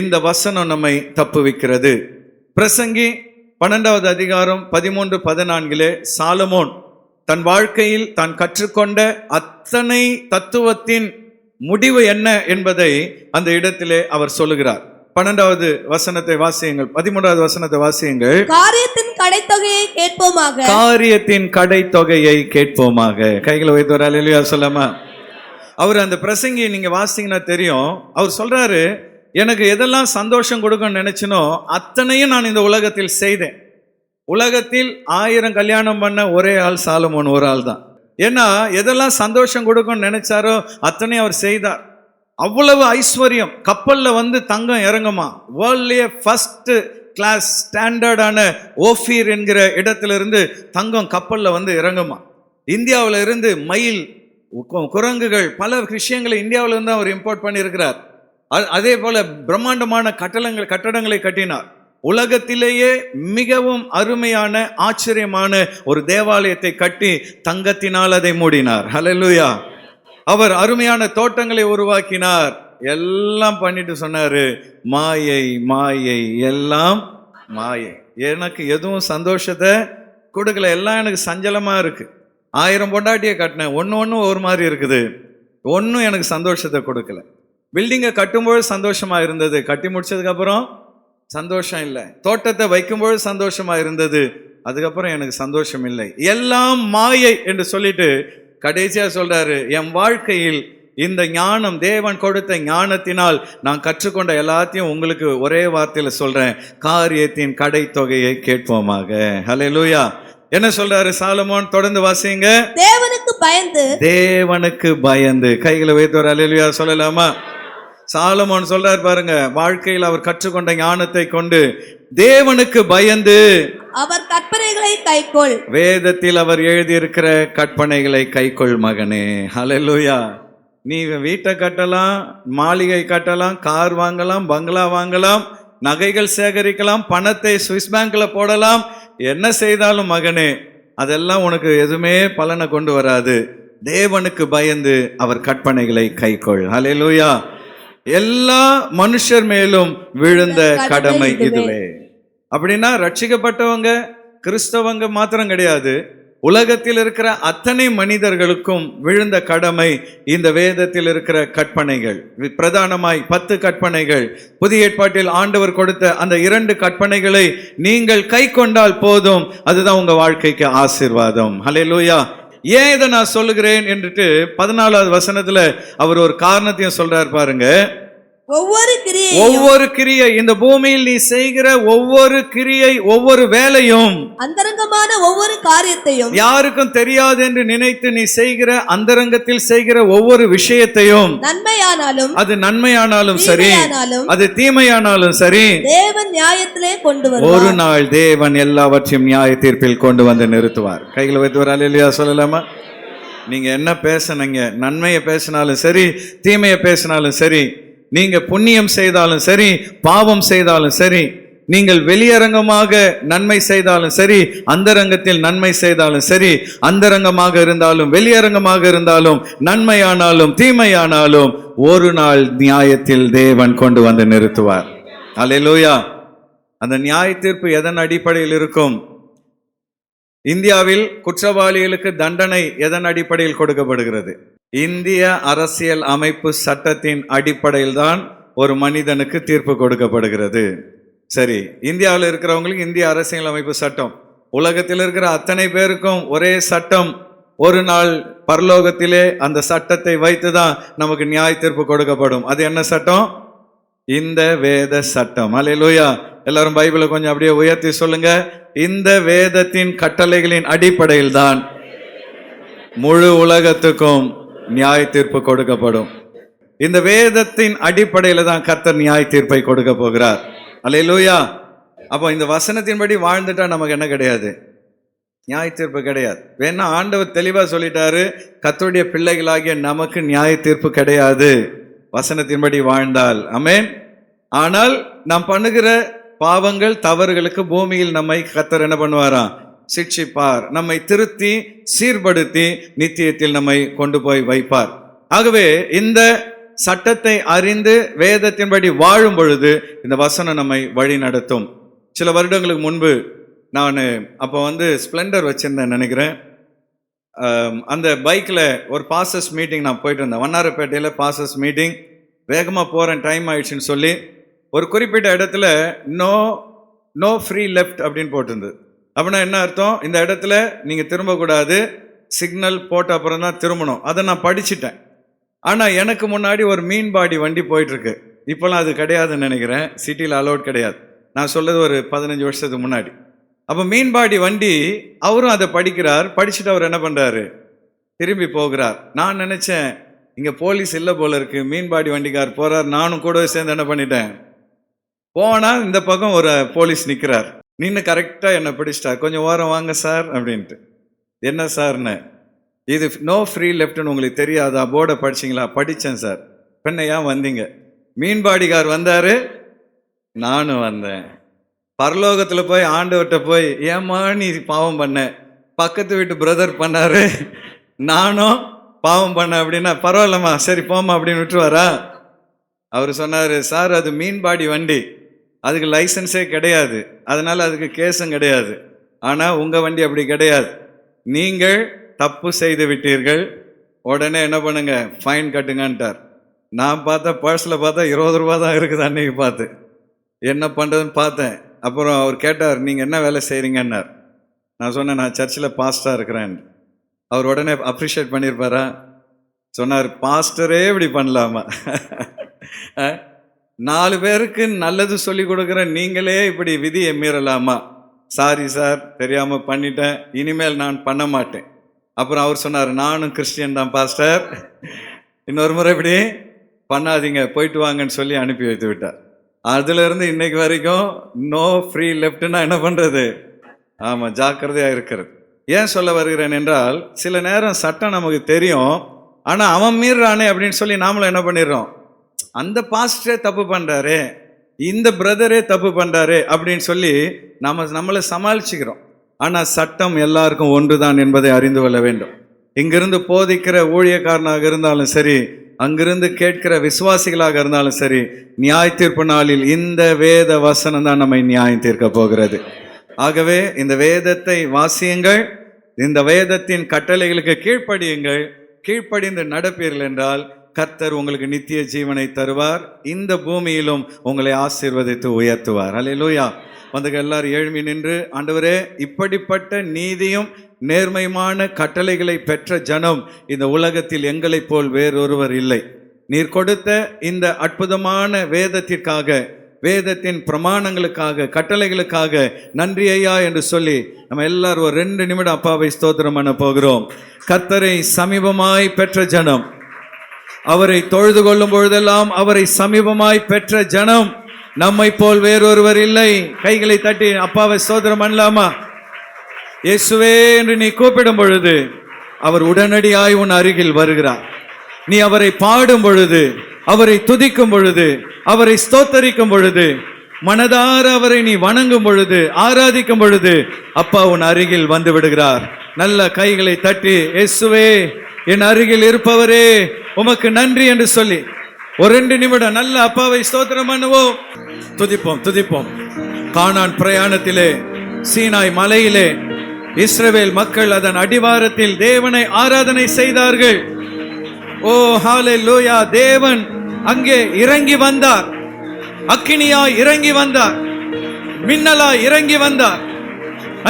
இந்த வசனம் நம்மை தப்புவிக்கிறது. பிரசங்கி 12வது அதிகாரம் 13-14 சாலமோன் தன் வாழ்க்கையில் தான் கற்றுக்கொண்ட அத்தனை தத்துவத்தின் முடிவு என்ன என்பதை அந்த இடத்திலே அவர் சொல்லுகிறார். 12வது வசனத்தை வாசியுங்கள், 13வது வசனத்தை வாசியுங்கள். காரியத்தின் கடைத்தொகையை கேட்போமாக. காரியத்தின் கடைத்தொகையை கேட்போமாக. கைகளை வைத்து ஒரு அல்லேலூயா சொல்லாமா? அவர் அந்த பிரசங்கியை நீங்க வாசிங்கன்னா தெரியும். அவர் சொல்றாரு, எனக்கு எதெல்லாம் சந்தோஷம் கொடுக்கணும்னு நினைச்சனோ அத்தனையும் நான் இந்த உலகத்தில் செய்தேன். உலகத்தில் 1000 கல்யாணம் பண்ண ஒரே ஆள் சாலமோன், ஒரு ஆள் தான். ஏன்னா எதெல்லாம் சந்தோஷம் கொடுக்கும்னு நினைச்சாரோ அத்தனையும் அவர் செய்தார். அவ்வளவு ஐஸ்வர்யம். கப்பல்ல வந்து தங்கம் இறங்குமா, வேர்ல்ட்லயே ஃபர்ஸ்ட் கிளாஸ் ஸ்டாண்டர்டான ஓஃபீர் என்கிற இடத்துல இருந்து தங்கம் கப்பல்ல வந்து இறங்குமா. இந்தியாவில இருந்து மயில், குரங்குகள், பல விஷயங்களை இந்தியாவில இருந்து அவர் இம்போர்ட் பண்ணியிருக்கிறார். அதே போல பிரம்மாண்டமான கட்டடங்களை கட்டினார். உலகத்திலேயே மிகவும் அருமையான ஆச்சரியமான ஒரு தேவாலயத்தை கட்டி தங்கத்தினால் அதை மூடினார். ஹல்லேலூயா. அவர் அருமையான தோட்டங்களை உருவாக்கினார். எல்லாம் பண்ணிட்டு சொன்னாரு, மாயை மாயை எல்லாம் மாயை. எனக்கு எதுவும் சந்தோஷத்தை கொடுக்கல, எல்லாம் எனக்கு சஞ்சலமா இருக்கு. 1000 பொண்டாட்டியை கட்டினேன், ஒன்று ஒரு மாதிரி இருக்குது, ஒன்றும் எனக்கு சந்தோஷத்தை கொடுக்கல. பில்டிங்கை கட்டும்போது சந்தோஷமா இருந்தது, கட்டி முடிச்சதுக்கு அப்புறம் சந்தோஷம் இல்லை. தோட்டத்தை வைக்கும்போது சந்தோஷமா இருந்தது, அதுக்கப்புறம் எனக்கு சந்தோஷம் இல்லை. எல்லாம் மாயை என்று சொல்லிட்டு கடைசியா சொல்றாரு, என் வாழ்க்கையில் இந்த ஞானம், தேவன் கொடுத்த ஞானத்தினால் நான் கற்றுக்கொண்ட எல்லாத்தையும் உங்களுக்கு ஒரே வார்த்தையில சொல்றேன், காரியத்தின் கடை தொகையை கேட்போமாக. ஹல்லேலூயா. என்ன சொல்றாரு சாலமோன்? தொடர்ந்து வாசிங்க.
தேவனுக்கு பயந்து,
தேவனுக்கு பயந்து. கைகளை வைத்து ஒரு ஹல்லேலூயா சொல்லலாமா? சாலமோன் சொல்றாரு பாருங்க, வாழ்க்கையில் அவர் கற்றுக்கொண்ட ஞானத்தை கொண்டு தேவனுக்கு பயந்து
அவர் கற்பனைகளை கைக்கொள்.
வேதத்தில் அவர் எழுதியிருக்கிற கற்பனைகளை கைக்கொள் மகனே. ஹல்லேலூயா. நீ வீட்டை கட்டலாம், மாளிகை கட்டலாம், கார் வாங்கலாம், பங்களா வாங்கலாம், நகைகள் சேகரிக்கலாம், பணத்தை சுவிஸ் பேங்க்ல போடலாம், என்ன செய்தாலும் மகனே அதெல்லாம் உனக்கு எதுவுமே பலனை கொண்டு வராது. தேவனுக்கு பயந்து அவர் கற்பனைகளை கைக்கொள். ஹல்லேலூயா. எல்லா மனுஷர் மேலும் விழுந்த கடமை இதுவே. அப்படின்னா ரட்சிக்கப்பட்டவங்க கிறிஸ்தவங்க மாத்திரம் கிடையாது, உலகத்தில் இருக்கிற அத்தனை மனிதர்களுக்கும் விழுந்த கடமை இந்த வேதத்தில் இருக்கிற கற்பனைகள். பிரதானமாய் 10 கற்பனைகள். புதிய ஏற்பாட்டில் ஆண்டவர் கொடுத்த அந்த 2 கற்பனைகளை நீங்கள் கை கொண்டால் போதும், அதுதான் உங்க வாழ்க்கைக்கு ஆசீர்வாதம். ஹல்லேலூயா. ஏன் இதை நான் சொல்லுகிறேன் என்றுட்டு 14வது வசனத்துல அவர் ஒரு காரணத்தையும் சொல்றார் பாருங்க. ஒவ்வொரு கிரியை, இந்த பூமியில் நீ செய்கிற ஒவ்வொரு கிரியை, ஒவ்வொரு வேலையும்,
அந்தரங்கமான ஒவ்வொரு காரியத்தையும்,
யாருக்கும் தெரியாது என்று நினைத்து நீ செய்கிற அந்தரங்கத்தில் செய்கிற ஒவ்வொரு விஷயத்தையும்,
நன்மையானாலும்
அது நன்மையானாலும் சரி, அது தீமையானாலும் சரி,
தேவன் நியாயத்திலே கொண்டு வருவார்.
ஒரு நாள் தேவன் எல்லாவற்றையும் நியாய தீர்ப்பில் கொண்டு வந்து நிறுத்துவார். கைகளை வைத்து ஒரு ஹல்லேலூயா சொல்லலாமா? நீங்க என்ன பேசுனீங்க, நன்மையை பேசினாலும் சரி, தீமையை பேசினாலும் சரி, நீங்க புண்ணியம் செய்தாலும் சரி, பாவம் செய்தாலும் சரி, நீங்கள் வெளியரங்கமாக நன்மை செய்தாலும் சரி, அந்தரங்கத்தில் நன்மை செய்தாலும் சரி, அந்தரங்கமாக இருந்தாலும் வெளியரங்கமாக இருந்தாலும், நன்மையானாலும் தீமையானாலும் ஒரு நாள் நியாயத்தில் தேவன் கொண்டு வந்து நிறுத்துவார். ஹல்லேலூயா. அந்த நியாய தீர்ப்பு எதன் அடிப்படையில் இருக்கும்? இந்தியாவில் குற்றவாளிகளுக்கு தண்டனை எதன் அடிப்படையில் கொடுக்கப்படுகிறது? இந்திய அரசியல் அமைப்பு சட்டத்தின் அடிப்படையில் தான் ஒரு மனிதனுக்கு தீர்ப்பு கொடுக்கப்படுகிறது. சரி, இந்தியாவில் இருக்கிறவங்களுக்கு இந்திய அரசியல் அமைப்பு சட்டம், உலகத்தில் இருக்கிற அத்தனை பேருக்கும் ஒரே சட்டம். ஒரு நாள் பரலோகத்திலே அந்த சட்டத்தை வைத்துதான் நமக்கு நியாய தீர்ப்பு கொடுக்கப்படும். அது என்ன சட்டம்? இந்த வேத சட்டம். ஹல்லேலூயா. எல்லாரும் பைபிளை கொஞ்சம் அப்படியே உயர்த்தி சொல்லுங்க. இந்த வேதத்தின் கட்டளைகளின் அடிப்படையில் தான் முழு உலகத்துக்கும் நியாய தீர்ப்பு கொடுக்கப்படும். இந்த வேதத்தின் அடிப்படையில் தான் கர்த்தர் நியாய தீர்ப்பை கொடுக்க போகிறார். ஹல்லேலூயா. அப்போ இந்த வசனத்தின்படி வாழ்ந்துட்டா நமக்கு என்ன கிடையாது? நியாய தீர்ப்பு கிடையாது. வேணா ஆண்டவர் தெளிவா சொல்லிட்டாரு, கர்த்தருடைய பிள்ளைகளாகிய நமக்கு நியாய தீர்ப்பு கிடையாது வசனத்தின்படி வாழ்ந்தால். ஆமென். ஆனால் நாம் பண்ணுகிற பாவங்கள், தவறுகளுக்கு பூமியில் நம்மை கர்த்தர் என்ன பண்ணுவாராம்? சிட்சிப்பார். நம்மை திருத்தி சீர்படுத்தி நித்தியத்தில் நம்மை கொண்டு போய் வைப்பார். ஆகவே இந்த சட்டத்தை அறிந்து வேதத்தின்படி வாழும் பொழுது இந்த வசனம் நம்மை வழி நடத்தும். சில வருடங்களுக்கு முன்பு நான் அப்போ ஸ்ப்ளெண்டர் வச்சிருந்தேன் நினைக்கிறேன். அந்த பைக்கில் ஒரு பாசஸ் மீட்டிங் நான் போயிட்டு இருந்தேன். வண்ணாரப்பேட்டையில் பாசஸ் மீட்டிங். வேகமாக போகிறேன், டைம் ஆயிடுச்சுன்னு சொல்லி ஒரு குறிப்பிட்ட இடத்துல நோ ஃப்ரீ லெஃப்ட் அப்படின்னு போட்டிருந்தது. அப்படின்னா என்ன அர்த்தம்? இந்த இடத்துல நீங்கள் திரும்பக்கூடாது, சிக்னல் போட்ட அப்புறம் தான் திரும்பணும். அதை நான் படிச்சுட்டேன். ஆனால் எனக்கு முன்னாடி ஒரு மீன்பாடி வண்டி போயிட்டுருக்கு. இப்போலாம் அது கிடையாதுன்னு நினைக்கிறேன், சிட்டியில் அலோட் கிடையாது. நான் சொல்கிறது ஒரு 15 வருஷத்துக்கு முன்னாடி. அப்போ மீன்பாடி வண்டி அவரும் அதை படிக்கிறார். படிச்சுட்டு அவர் என்ன பண்ணுறாரு? திரும்பி போகிறார். நான் நினைச்சேன் இங்க போலீஸ் இல்லை போல இருக்கு, மீன்பாடி வண்டிக்கார் போறார், நானும் கூட சேர்ந்து என்ன பண்ணிட்டேன், போனா இந்த பக்கம் ஒரு போலீஸ் நிற்கிறார். நின்று கரெக்டாக என்னை பிடிச்சிட்டார். கொஞ்சம் ஓரம் வாங்க சார் அப்படின்ட்டு. என்ன சார்னு, இது நோ ஃப்ரீ லெஃப்ட்னு உங்களுக்கு தெரியாதா, போர்டை படிச்சிங்களா? படித்தேன் சார். பெண்ணை ஏன் வந்தீங்க? மீன்பாடிக்கார் வந்தார், நானும் வந்தேன். பரலோகத்தில் போய் ஆண்டவர்கிட்ட போய் ஏம்மா நீ பாவம் பண்ண, பக்கத்து வீட்டு பிரதர் பண்ணாரு, நானும் பாவம் பண்ண அப்படின்னா பரவாயில்லம்மா சரி போம்மா அப்படின்னு விட்டுருவாரா? அவர் சொன்னார், சார் அது மீன்பாடி வண்டி, அதுக்கு லைசன்ஸே கிடையாது, அதனால் அதுக்கு கேஸும் கிடையாது. ஆனால் உங்கள் வண்டி அப்படி கிடையாது. நீங்கள் தப்பு செய்து விட்டீர்கள், உடனே என்ன பண்ணுங்க, ஃபைன் கட்டுங்கன்ட்டார். நான் பார்த்தா பர்ஸில் பார்த்தா 20 ரூபா தான் இருக்குது அன்னைக்கு பார்த்து. என்ன பண்ணுறதுன்னு பார்த்தேன். அப்புறம் அவர் கேட்டார், நீங்கள் என்ன வேலை செய்கிறீங்கன்னார். நான் சொன்னேன், நான் சர்ச்சில் பாஸ்டாக இருக்கிறேன். அவர் உடனே அப்ரிஷியேட் பண்ணியிருப்பாரா? சொன்னார், பாஸ்டரே இப்படி பண்ணலாமா? 4 பேருக்கு நல்லது சொல்லி கொடுக்குற நீங்களே இப்படி விதியை மீறலாமா? சாரி சார், தெரியாமல் பண்ணிட்டேன், இனிமேல் நான் பண்ண மாட்டேன். அப்புறம் அவர் சொன்னார், நானும் கிறிஸ்டியன் தான் பாஸ்டர், இன்னொரு முறை இப்படி பண்ணாதீங்க, போயிட்டு வாங்கன்னு சொல்லி அனுப்பி வைத்து விட்டார். அதுலேருந்து இன்னைக்கு வரைக்கும் நோ ஃப்ரீ லெஃப்ட்னா என்ன பண்ணுறது? ஆமாம், ஜாக்கிரதையாக இருக்கிறது. ஏன் சொல்ல வருகிறேன் என்றால், சில நேரம் சட்டம் நமக்கு தெரியும், ஆனால் அவன் மீறானே அப்படின்னு சொல்லி நாமளும் என்ன பண்ணிடுறோம், அந்த பாஸ்டரே தப்பு பண்ணுறாரு, இந்த பிரதரே தப்பு பண்ணுறாரு அப்படின்னு சொல்லி நம்மளை சமாளிச்சுக்கிறோம். ஆனால் சட்டம் எல்லாருக்கும் ஒன்று தான் என்பதை அறிந்து கொள்ள வேண்டும். இங்கிருந்து போதிக்கிற ஊழியக்காரனாக இருந்தாலும் சரி, அங்கிருந்து கேட்கிற விசுவாசிகளாக இருந்தாலும் சரி, நியாய தீர்ப்பு நாளில் இந்த வேத வசனம் தான் நம்மை நியாயம் தீர்க்க போகிறது. ஆகவே இந்த வேதத்தை வாசியுங்கள், இந்த வேதத்தின் கட்டளைகளுக்கு கீழ்ப்படியுங்கள். கீழ்ப்படிந்து நடப்பீர்கள் என்றால் கர்த்தர் உங்களுக்கு நித்திய ஜீவனை தருவார், இந்த பூமியிலும் உங்களை ஆசீர்வதித்து உயர்த்துவார். அல்லேலூயா. வந்து எல்லாரும் எழும்பி நின்று, ஆண்டவரே, இப்படிப்பட்ட நீதியும் நேர்மையான கட்டளைகளை பெற்ற ஜனம் இந்த உலகத்தில் எங்களைப் போல் வேறொருவர் இல்லை. நீர் கொடுத்த இந்த அற்புதமான வேதத்திற்காக, வேதத்தின் பிரமாணங்களுக்காக, கட்டளைகளுக்காக நன்றி ஐயா என்று சொல்லி நம்ம எல்லாரும் ஒரு 2 நிமிடம் அப்பாவை ஸ்தோத்திரம் பண்ண போகிறோம். கர்த்தரை சமீபமாய் பெற்ற ஜனம், அவரை தொழுது கொள்ளும் பொழுதெல்லாம் அவரை சமீபமாய் பெற்ற ஜனம் நம்மை போல் வேறொருவர் இல்லை. கைகளை தட்டி அப்பாவை ஸ்தோத்திரம் பண்ணலாமா? இயேசுவே என்று நீ கூப்பிடும் பொழுது அவர் உடனடியாய் உன் அருகில் வருகிறார். நீ அவரை பாடும் பொழுது, அவரை துதிக்கும் பொழுது, அவரை ஸ்தோத்தரிக்கும் பொழுது, மனதார அவரை நீ வணங்கும் பொழுது, ஆராதிக்கும் பொழுது அப்பா உன் அருகில் வந்து விடுகிறார். நல்ல கைகளை தட்டி, இயேசுவே என் அருகில் இருப்பவரே உமக்கு நன்றி என்று சொல்லி ஒரு 2 நிமிடம் நல்ல அப்பாவை ஸ்தோத்திரம் பண்ணுவோம். துதிப்போம். கானான் பிரயாணத்திலே, சீனாய் மலையிலே இஸ்ரவேல் மக்கள் அதன் அடிவாரத்தில் தேவனை ஆராதனை செய்தார்கள். ஓ ஹalleluya. தேவன் அங்கே இறங்கி வந்தார், அக்கினியாய் இறங்கி வந்தார், மின்னலாய் இறங்கி வந்தார்.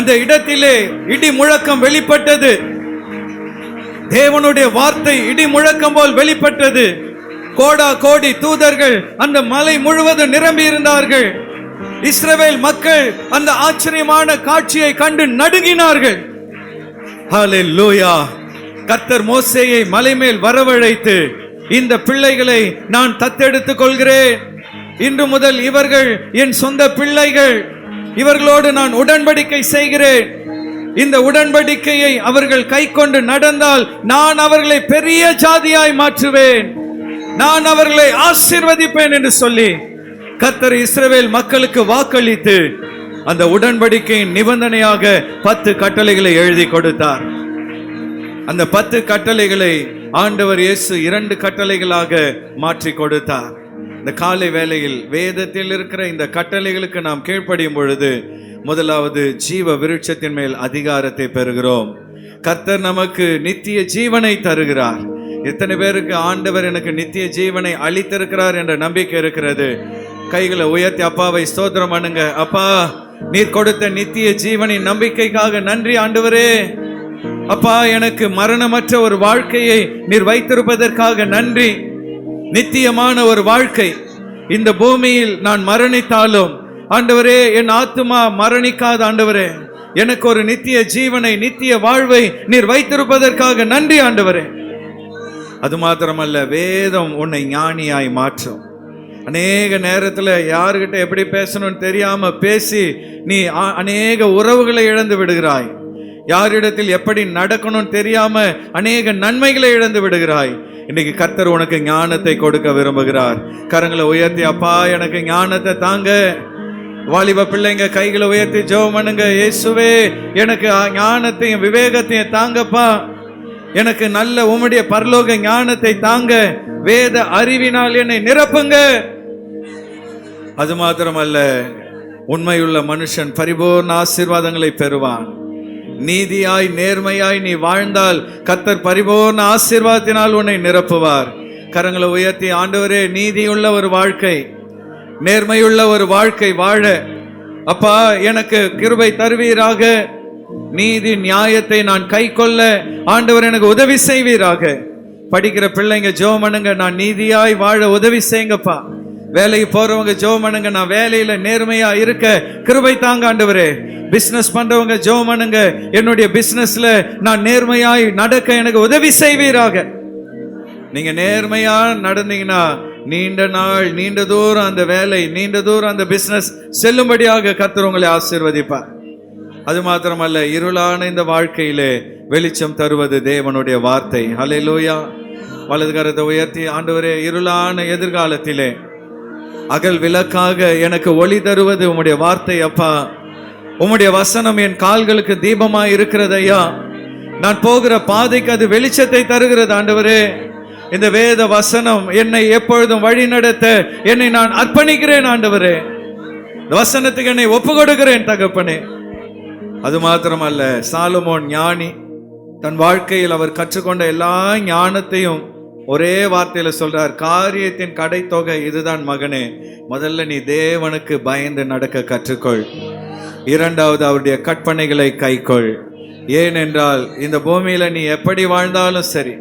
அந்த இடத்திலே இடி முழக்கம் வெளிப்பட்டது. தேவனுடைய வார்த்தை இடி முழக்கம் போல் வெளிப்பட்டது. கோடா கோடி தூதர்கள் அந்த மலை முழுவதும் நிரம்பி இருந்தார்கள். இஸ்ரவேல் மக்கள் அந்த ஆச்சரியமான காட்சியை கண்டு நடுங்கினார்கள். ஹalleluya. கர்த்தர் மோசேயை மலை மேல் வரவழைத்து, இந்த பிள்ளைகளை நான் தத்தெடுத்துக் கொள்கிறேன், இன்று முதல் இவர்கள் என் சொந்த பிள்ளைகள், இவர்களோடு நான் உடன்படிக்கை செய்கிறேன். இந்த உடன்படிக்கையை அவர்கள் கை கொண்டு நடந்தால் நான் அவர்களை பெரிய ஜாதியாய் மாற்றுவேன், நான் அவர்களை ஆசீர்வதிப்பேன் என்று சொல்லி கர்த்தர் இஸ்ரவேல் மக்களுக்கு வாக்களித்து அந்த உடன்படிக்கையின் நிபந்தனையாக 10 கட்டளைகளை எழுதி கொடுத்தார். அந்த 10 கட்டளைகளை ஆண்டவர் இயேசு 2 கட்டளைகளாக மாற்றி கொடுத்தார். இந்த காலை வேளையில் வேதத்தில் இருக்கிற இந்த கட்டளைகளுக்கு நாம் கீழ்ப்படியும் பொழுது முதலாவது ஜீவ விருட்சத்தின் மேல் அதிகாரத்தை பெறுகிறோம். கர்த்தர் நமக்கு நித்திய ஜீவனை தருகிறார். எத்தனை பேருக்கு ஆண்டவர் எனக்கு நித்திய ஜீவனை அளித்திருக்கிறார் என்ற நம்பிக்கை இருக்கிறது? கைகளை உயர்த்தி அப்பாவை ஸ்தோத்திரம் பண்ணுங்க. அப்பா, நீர் கொடுத்த நித்திய ஜீவனின் நம்பிக்கைக்காக நன்றி ஆண்டவரே. அப்பா, எனக்கு மரணமற்ற ஒரு வாழ்க்கையை நீர் வைத்திருப்பதற்காக நன்றி. நித்தியமான ஒரு வாழ்க்கை. இந்த பூமியில் நான் மரணித்தாலும் ஆண்டவரே, என் ஆத்துமா மரணிக்காத ஆண்டவரே, எனக்கு ஒரு நித்திய ஜீவனை, நித்திய வாழ்வை நீர் வைத்திருப்பதற்காக நன்றி ஆண்டவரே. அது மாத்திரமல்ல, வேதம் உன்னை ஞானியாய் மாற்றும். அநேக நேரத்தில் யாருக்கிட்ட எப்படி பேசணும்னு தெரியாம பேசி நீ அநேக உறவுகளை இழந்து விடுகிறாய். யாரிடத்தில் எப்படி நடக்கணும்னு தெரியாம அநேக நன்மைகளை இழந்து விடுகிறாய். இன்னைக்கு கர்த்தர் உனக்கு ஞானத்தை கொடுக்க விரும்புகிறார். கரங்களை உயர்த்தி, அப்பா எனக்கு ஞானத்தை தாங்க. வாலிப பிள்ளைங்க கைகளை உயர்த்தி ஜெபம் பண்ணுங்க. இயேசுவே எனக்கு ஞானத்தையும் விவேகத்தையும் தாங்கப்பா. எனக்கு நல்ல உம்முடைய பரலோக ஞானத்தை தாங்க. வேத அறிவினால் என்னை நிரப்புங்க. அது மாத்திரமல்ல, உண்மையுள்ள மனுஷன் பரிபூர்ண ஆசீர்வாதங்களை பெறுவான். நீதியாய் நேர்மையாய் நீ வாழ்ந்தால் கர்த்தர் பரிபூர்ண ஆசீர்வாதத்தினால் உன்னை நிரப்புவார். கரங்களை உயர்த்தி, ஆண்டவரே நீதியுள்ள ஒரு வாழ்க்கை, நேர்மையுள்ள ஒரு வாழ்க்கை வாழ அப்பா எனக்கு கிருபை தருவீராக. நீதி நியாயத்தை நான் கை கொள்ள ஆண்டவர் எனக்கு உதவி செய்வீராக. படிக்கிற பிள்ளைங்க ஜெபம் பண்ணுங்க, நான் நீதியாய் வாழ உதவி செய்யுங்கப்பா. வேலைக்கு போறவங்க ஜெபம் பண்ணுங்க, நான் வேலையில நேர்மையா இருக்க கிருபை தாங்க ஆண்டவரே. பிசினஸ் பண்றவங்க ஜெபம் பண்ணுங்க, என்னுடைய பிசினஸ்ல நான் நேர்மையாய் நடக்க எனக்கு உதவி செய்வீராக. நீங்க நேர்மையா நடந்தீங்கன்னா நீண்ட நாள், நீண்ட தூரம் அந்த வேலை, நீண்ட தூரம் அந்த பிசினஸ் செல்லும்படியாக கர்த்தர் உங்களை ஆசீர்வதிப்பார். அது மாத்திரமல்ல, இருளான இந்த வாழ்க்கையிலே வெளிச்சம் தருவது தேவனுடைய வார்த்தை. ஹல்லேலூயா. வலது கரத்தை உயர்த்தி, ஆண்டவரே இருளான எதிர்காலத்திலே அகல் விளக்காக எனக்கு ஒளி தருவது உம்முடைய வார்த்தை அப்பா. உம்முடைய வசனம் என் கால்களுக்கு தீபமாய் இருக்கிறது ஐயா. நான் போகிற பாதைக்கு அது வெளிச்சத்தை தருகிறது ஆண்டவரே. இந்த வேத வசனம் என்னை எப்பொழுதும் வழி நடத்த என்னை நான் அர்ப்பணிக்கிறேன் ஆண்டவரே. இந்த வசனத்துக்கு என்னை ஒப்பு கொடுக்கிறேன் தகப்பனே. அது மாத்திரமல்ல, சாலமோன் ஞானி தன் வாழ்க்கையில் அவர் கற்றுக்கொண்ட எல்லா ஞானத்தையும் ஒரே வார்த்தையில சொல்றார். காரியத்தின் கடைத்தொகை இதுதான் மகனே, முதல்ல நீ தேவனுக்கு பயந்து நடக்க கற்றுக்கொள். இரண்டாவது அவருடைய கற்பனைகளை கைக்கொள். ஏனென்றால் இந்த பூமியில நீ எப்படி வாழ்ந்தாலும் சரி,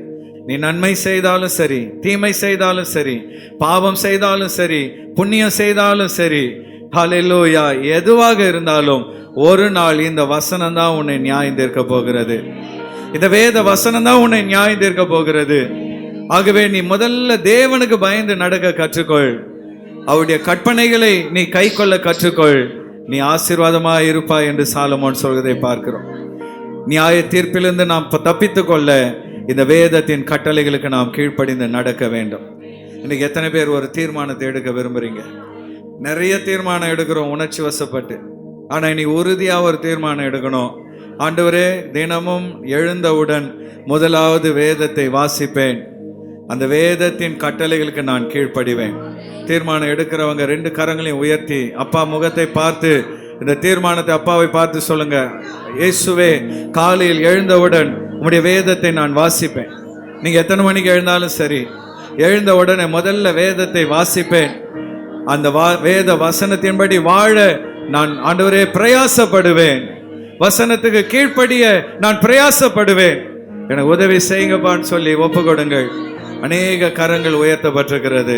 நீ நன்மை செய்தாலும் சரி, தீமை செய்தாலும் சரி, பாவம் செய்தாலும் சரி, புண்ணியம் செய்தாலும் சரி, ஹல்லேலூயா, எதுவாக இருந்தாலும் ஒரு நாள் இந்த வசனம் தான் உன்னை நியாயம் தீர்க்க போகிறது. இந்த வேத வசனம் தான் உன்னை நியாயம் தீர்க்க போகிறது. ஆகவே நீ முதல்ல தேவனுக்கு பயந்து நடக்க கற்றுக்கொள். அவருடைய கற்பனைகளை நீ கை கொள்ள கற்றுக்கொள். நீ ஆசீர்வாதமாக இருப்பாய் என்று சாலமோன் சொல்வதை பார்க்கிறோம். நியாய தீர்ப்பிலிருந்து நாம் தப்பித்து கொள்ள இந்த வேதத்தின் கட்டளைகளுக்கு நாம் கீழ்ப்படிந்து நடக்க வேண்டும். இன்னைக்கு எத்தனை பேர் ஒரு தீர்மானத்தை எடுக்க விரும்புறீங்க? நிறைய தீர்மானம் எடுக்கிறோம் உணர்ச்சி வசப்பட்டு. ஆனால் நீ உறுதியாக ஒரு தீர்மானம் எடுக்கணும். ஆண்டவரே, தினமும் எழுந்தவுடன் முதலாவது வேதத்தை வாசிப்பேன், அந்த வேதத்தின் கட்டளைகளுக்கு நான் கீழ்ப்படிவேன். தீர்மானம் எடுக்கிறவங்க ரெண்டு கரங்களையும் உயர்த்தி அப்பா முகத்தை பார்த்து இந்த தீர்மானத்தை அப்பாவை பார்த்து சொல்லுங்க. இயேசுவே, காலையில் எழுந்தவுடன் உம்முடைய வேதத்தை நான் வாசிப்பேன். நீங்க எத்தனை மணிக்கு எழுந்தாலும் சரி, எழுந்த உடனே முதல்ல வேதத்தை வாசிப்பேன். அந்த வேத வசனத்தின்படி வாழ நான் ஆண்டவரே பிரயாசப்படுவேன். வசனத்துக்கு கீழ்ப்படிய நான் பிரயாசப்படுவேன். எனக்கு உதவி செய்யுங்கப்பான்னு சொல்லி ஒப்பு கொடுங்கள். அநேக கரங்கள் உயர்த்தப்பட்டிருக்கிறது.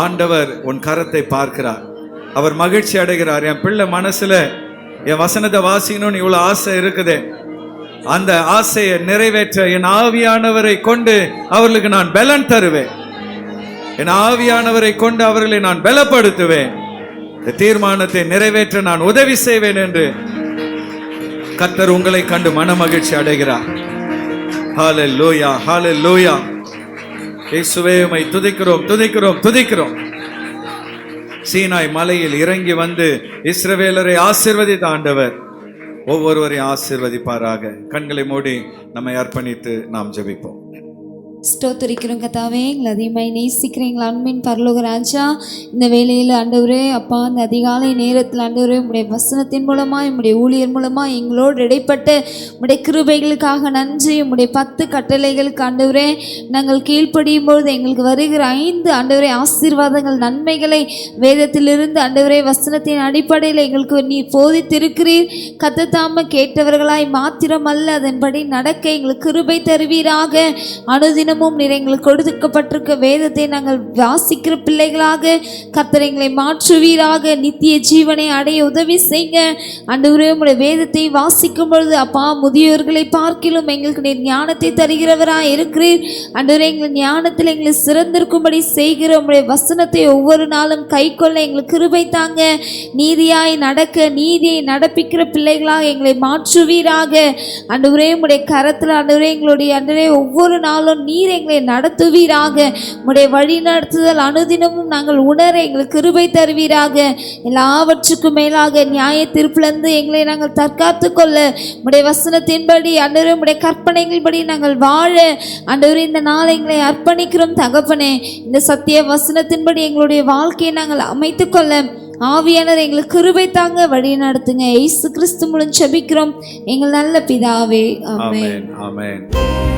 ஆண்டவர் உன் கரத்தை பார்க்கிறார். அவர் மகிழ்ச்சி அடைகிறார். என் பிள்ளை மனசுல என் வசனத்தை வாசிக்கணும்னு இவ்வளவு ஆசை இருக்குது. அந்த ஆசையை நிறைவேற்ற என் ஆவியானவரை கொண்டு அவர்களுக்கு நான் பலன் தருவேன். என் ஆவியானவரை கொண்டு அவர்களை நான் பலப்படுத்துவேன். இந்த தீர்மானத்தை நிறைவேற்ற நான் உதவி செய்வேன் என்று கர்த்தர் உங்களை கண்டு மன மகிழ்ச்சி அடைகிறார். ஹல்லேலூயா, ஹல்லேலூயா. இயேசுவே, உம்மை துதிக்கிறோம், துதிக்கிறோம், துதிக்கிறோம். சீனாய் மலையில் இறங்கி வந்து இஸ்ரவேலரை ஆசீர்வதித்த ஆண்டவர் ஒவ்வொருவரையும் ஆசீர்வதிப்பாராக. கண்களை மூடி நம்மை அர்ப்பணித்து நாம் ஜெபிப்போம்.
ஸ்தோத்திரிக்கிறோம் கர்த்தாவே, எங்களை அதிகமாய் நேசிக்கிற எங்கள் அன்பின் பரலோக ராஜா, இந்த வேளையில் ஆண்டவரே அப்பா, அந்த அதிகாலை நேரத்தில் ஆண்டவரே உம்முடைய வசனத்தின் மூலமாக உம்முடைய ஊழியர் மூலமாக எங்களோடு இடைப்பட்ட உம்முடைய கிருபைகளுக்காக நன்றி. உம்முடைய 10 கட்டளைகளுக்கு ஆண்டவரே நாங்கள் கீழ்ப்படியும் பொழுது எங்களுக்கு வருகிற 5 ஆண்டவரே ஆசீர்வாதங்கள், நன்மைகளை வேதத்திலிருந்து ஆண்டவரே வசனத்தின் அடிப்படையில் எங்களுக்கு நீ போதித்திருக்கிறீர். கர்த்தத்தாம கேட்டவர்களாய் மாத்திரமல்ல, அதன்படி நடக்க எங்களுக்கு கிருபை தருவீராக. அனுதின அனுதினமும் நீர் எங்களுக்கு கொடுக்கப்பட்டிருக்க வேதத்தை நாங்கள் வாசிக்கிற பிள்ளைகளாக கர்த்தர் எங்களை மாற்றுவீராக. நித்திய ஜீவனை அடைய உதவி செய்யுங்க ஆண்டவரே. உம்முடைய வேதத்தை வாசிக்கும் பொழுது அப்பா முதியோர்களை பார்க்கிலும் எங்களுக்கு நீர் ஞானத்தை தருகிறவராய் இருக்கிறீர் ஆண்டவரே. எங்கள் ஞானத்தில் எங்களை சிறந்திருக்கும்படி செய்கிற உம்முடைய வசனத்தை ஒவ்வொரு நாளும் கை கொள்ள எங்களுக்கு கிருபை தாங்க. நீதியாய் நடக்க நீதியை நடப்பிக்கிற பிள்ளைகளாக எங்களை மாற்றுவீராக ஆண்டவரே. உம்முடைய கரத்தில் ஆண்டவரே எங்களுடைய ஆண்டவரே ஒவ்வொரு நாளும் நீர் எங்களை நடத்துவீராக. உம்முடைய வழி நடத்துதல் அனுதினமும் நாங்கள் உணர எங்களுக்கு கிருபை தருவீராக. எல்லாவற்றுக்கும் மேலாக நியாய தீர்ப்பிலிருந்து எங்களை நாங்கள் தற்காத்து கொள்ள உம்முடைய வசனத்தின்படி ஆண்டவரே உம்முடைய கற்பனைகளின்படி நாங்கள் வாழ ஆண்டவரே இந்த நாளை எங்களை அர்ப்பணிக்கிறோம் தகப்பனே. இந்த சத்திய வசனத்தின்படி எங்களுடைய வாழ்க்கையை நாங்கள் அமைத்துக் கொள்ள ஆவியானவர் எங்களுக்கு கிருபை தாங்க, வழி நடத்துங்க. இயேசு கிறிஸ்து மூலம் ஜெபிக்கிறோம் எங்கள் நல்ல பிதாவே. ஆமென்.
ஆமென்.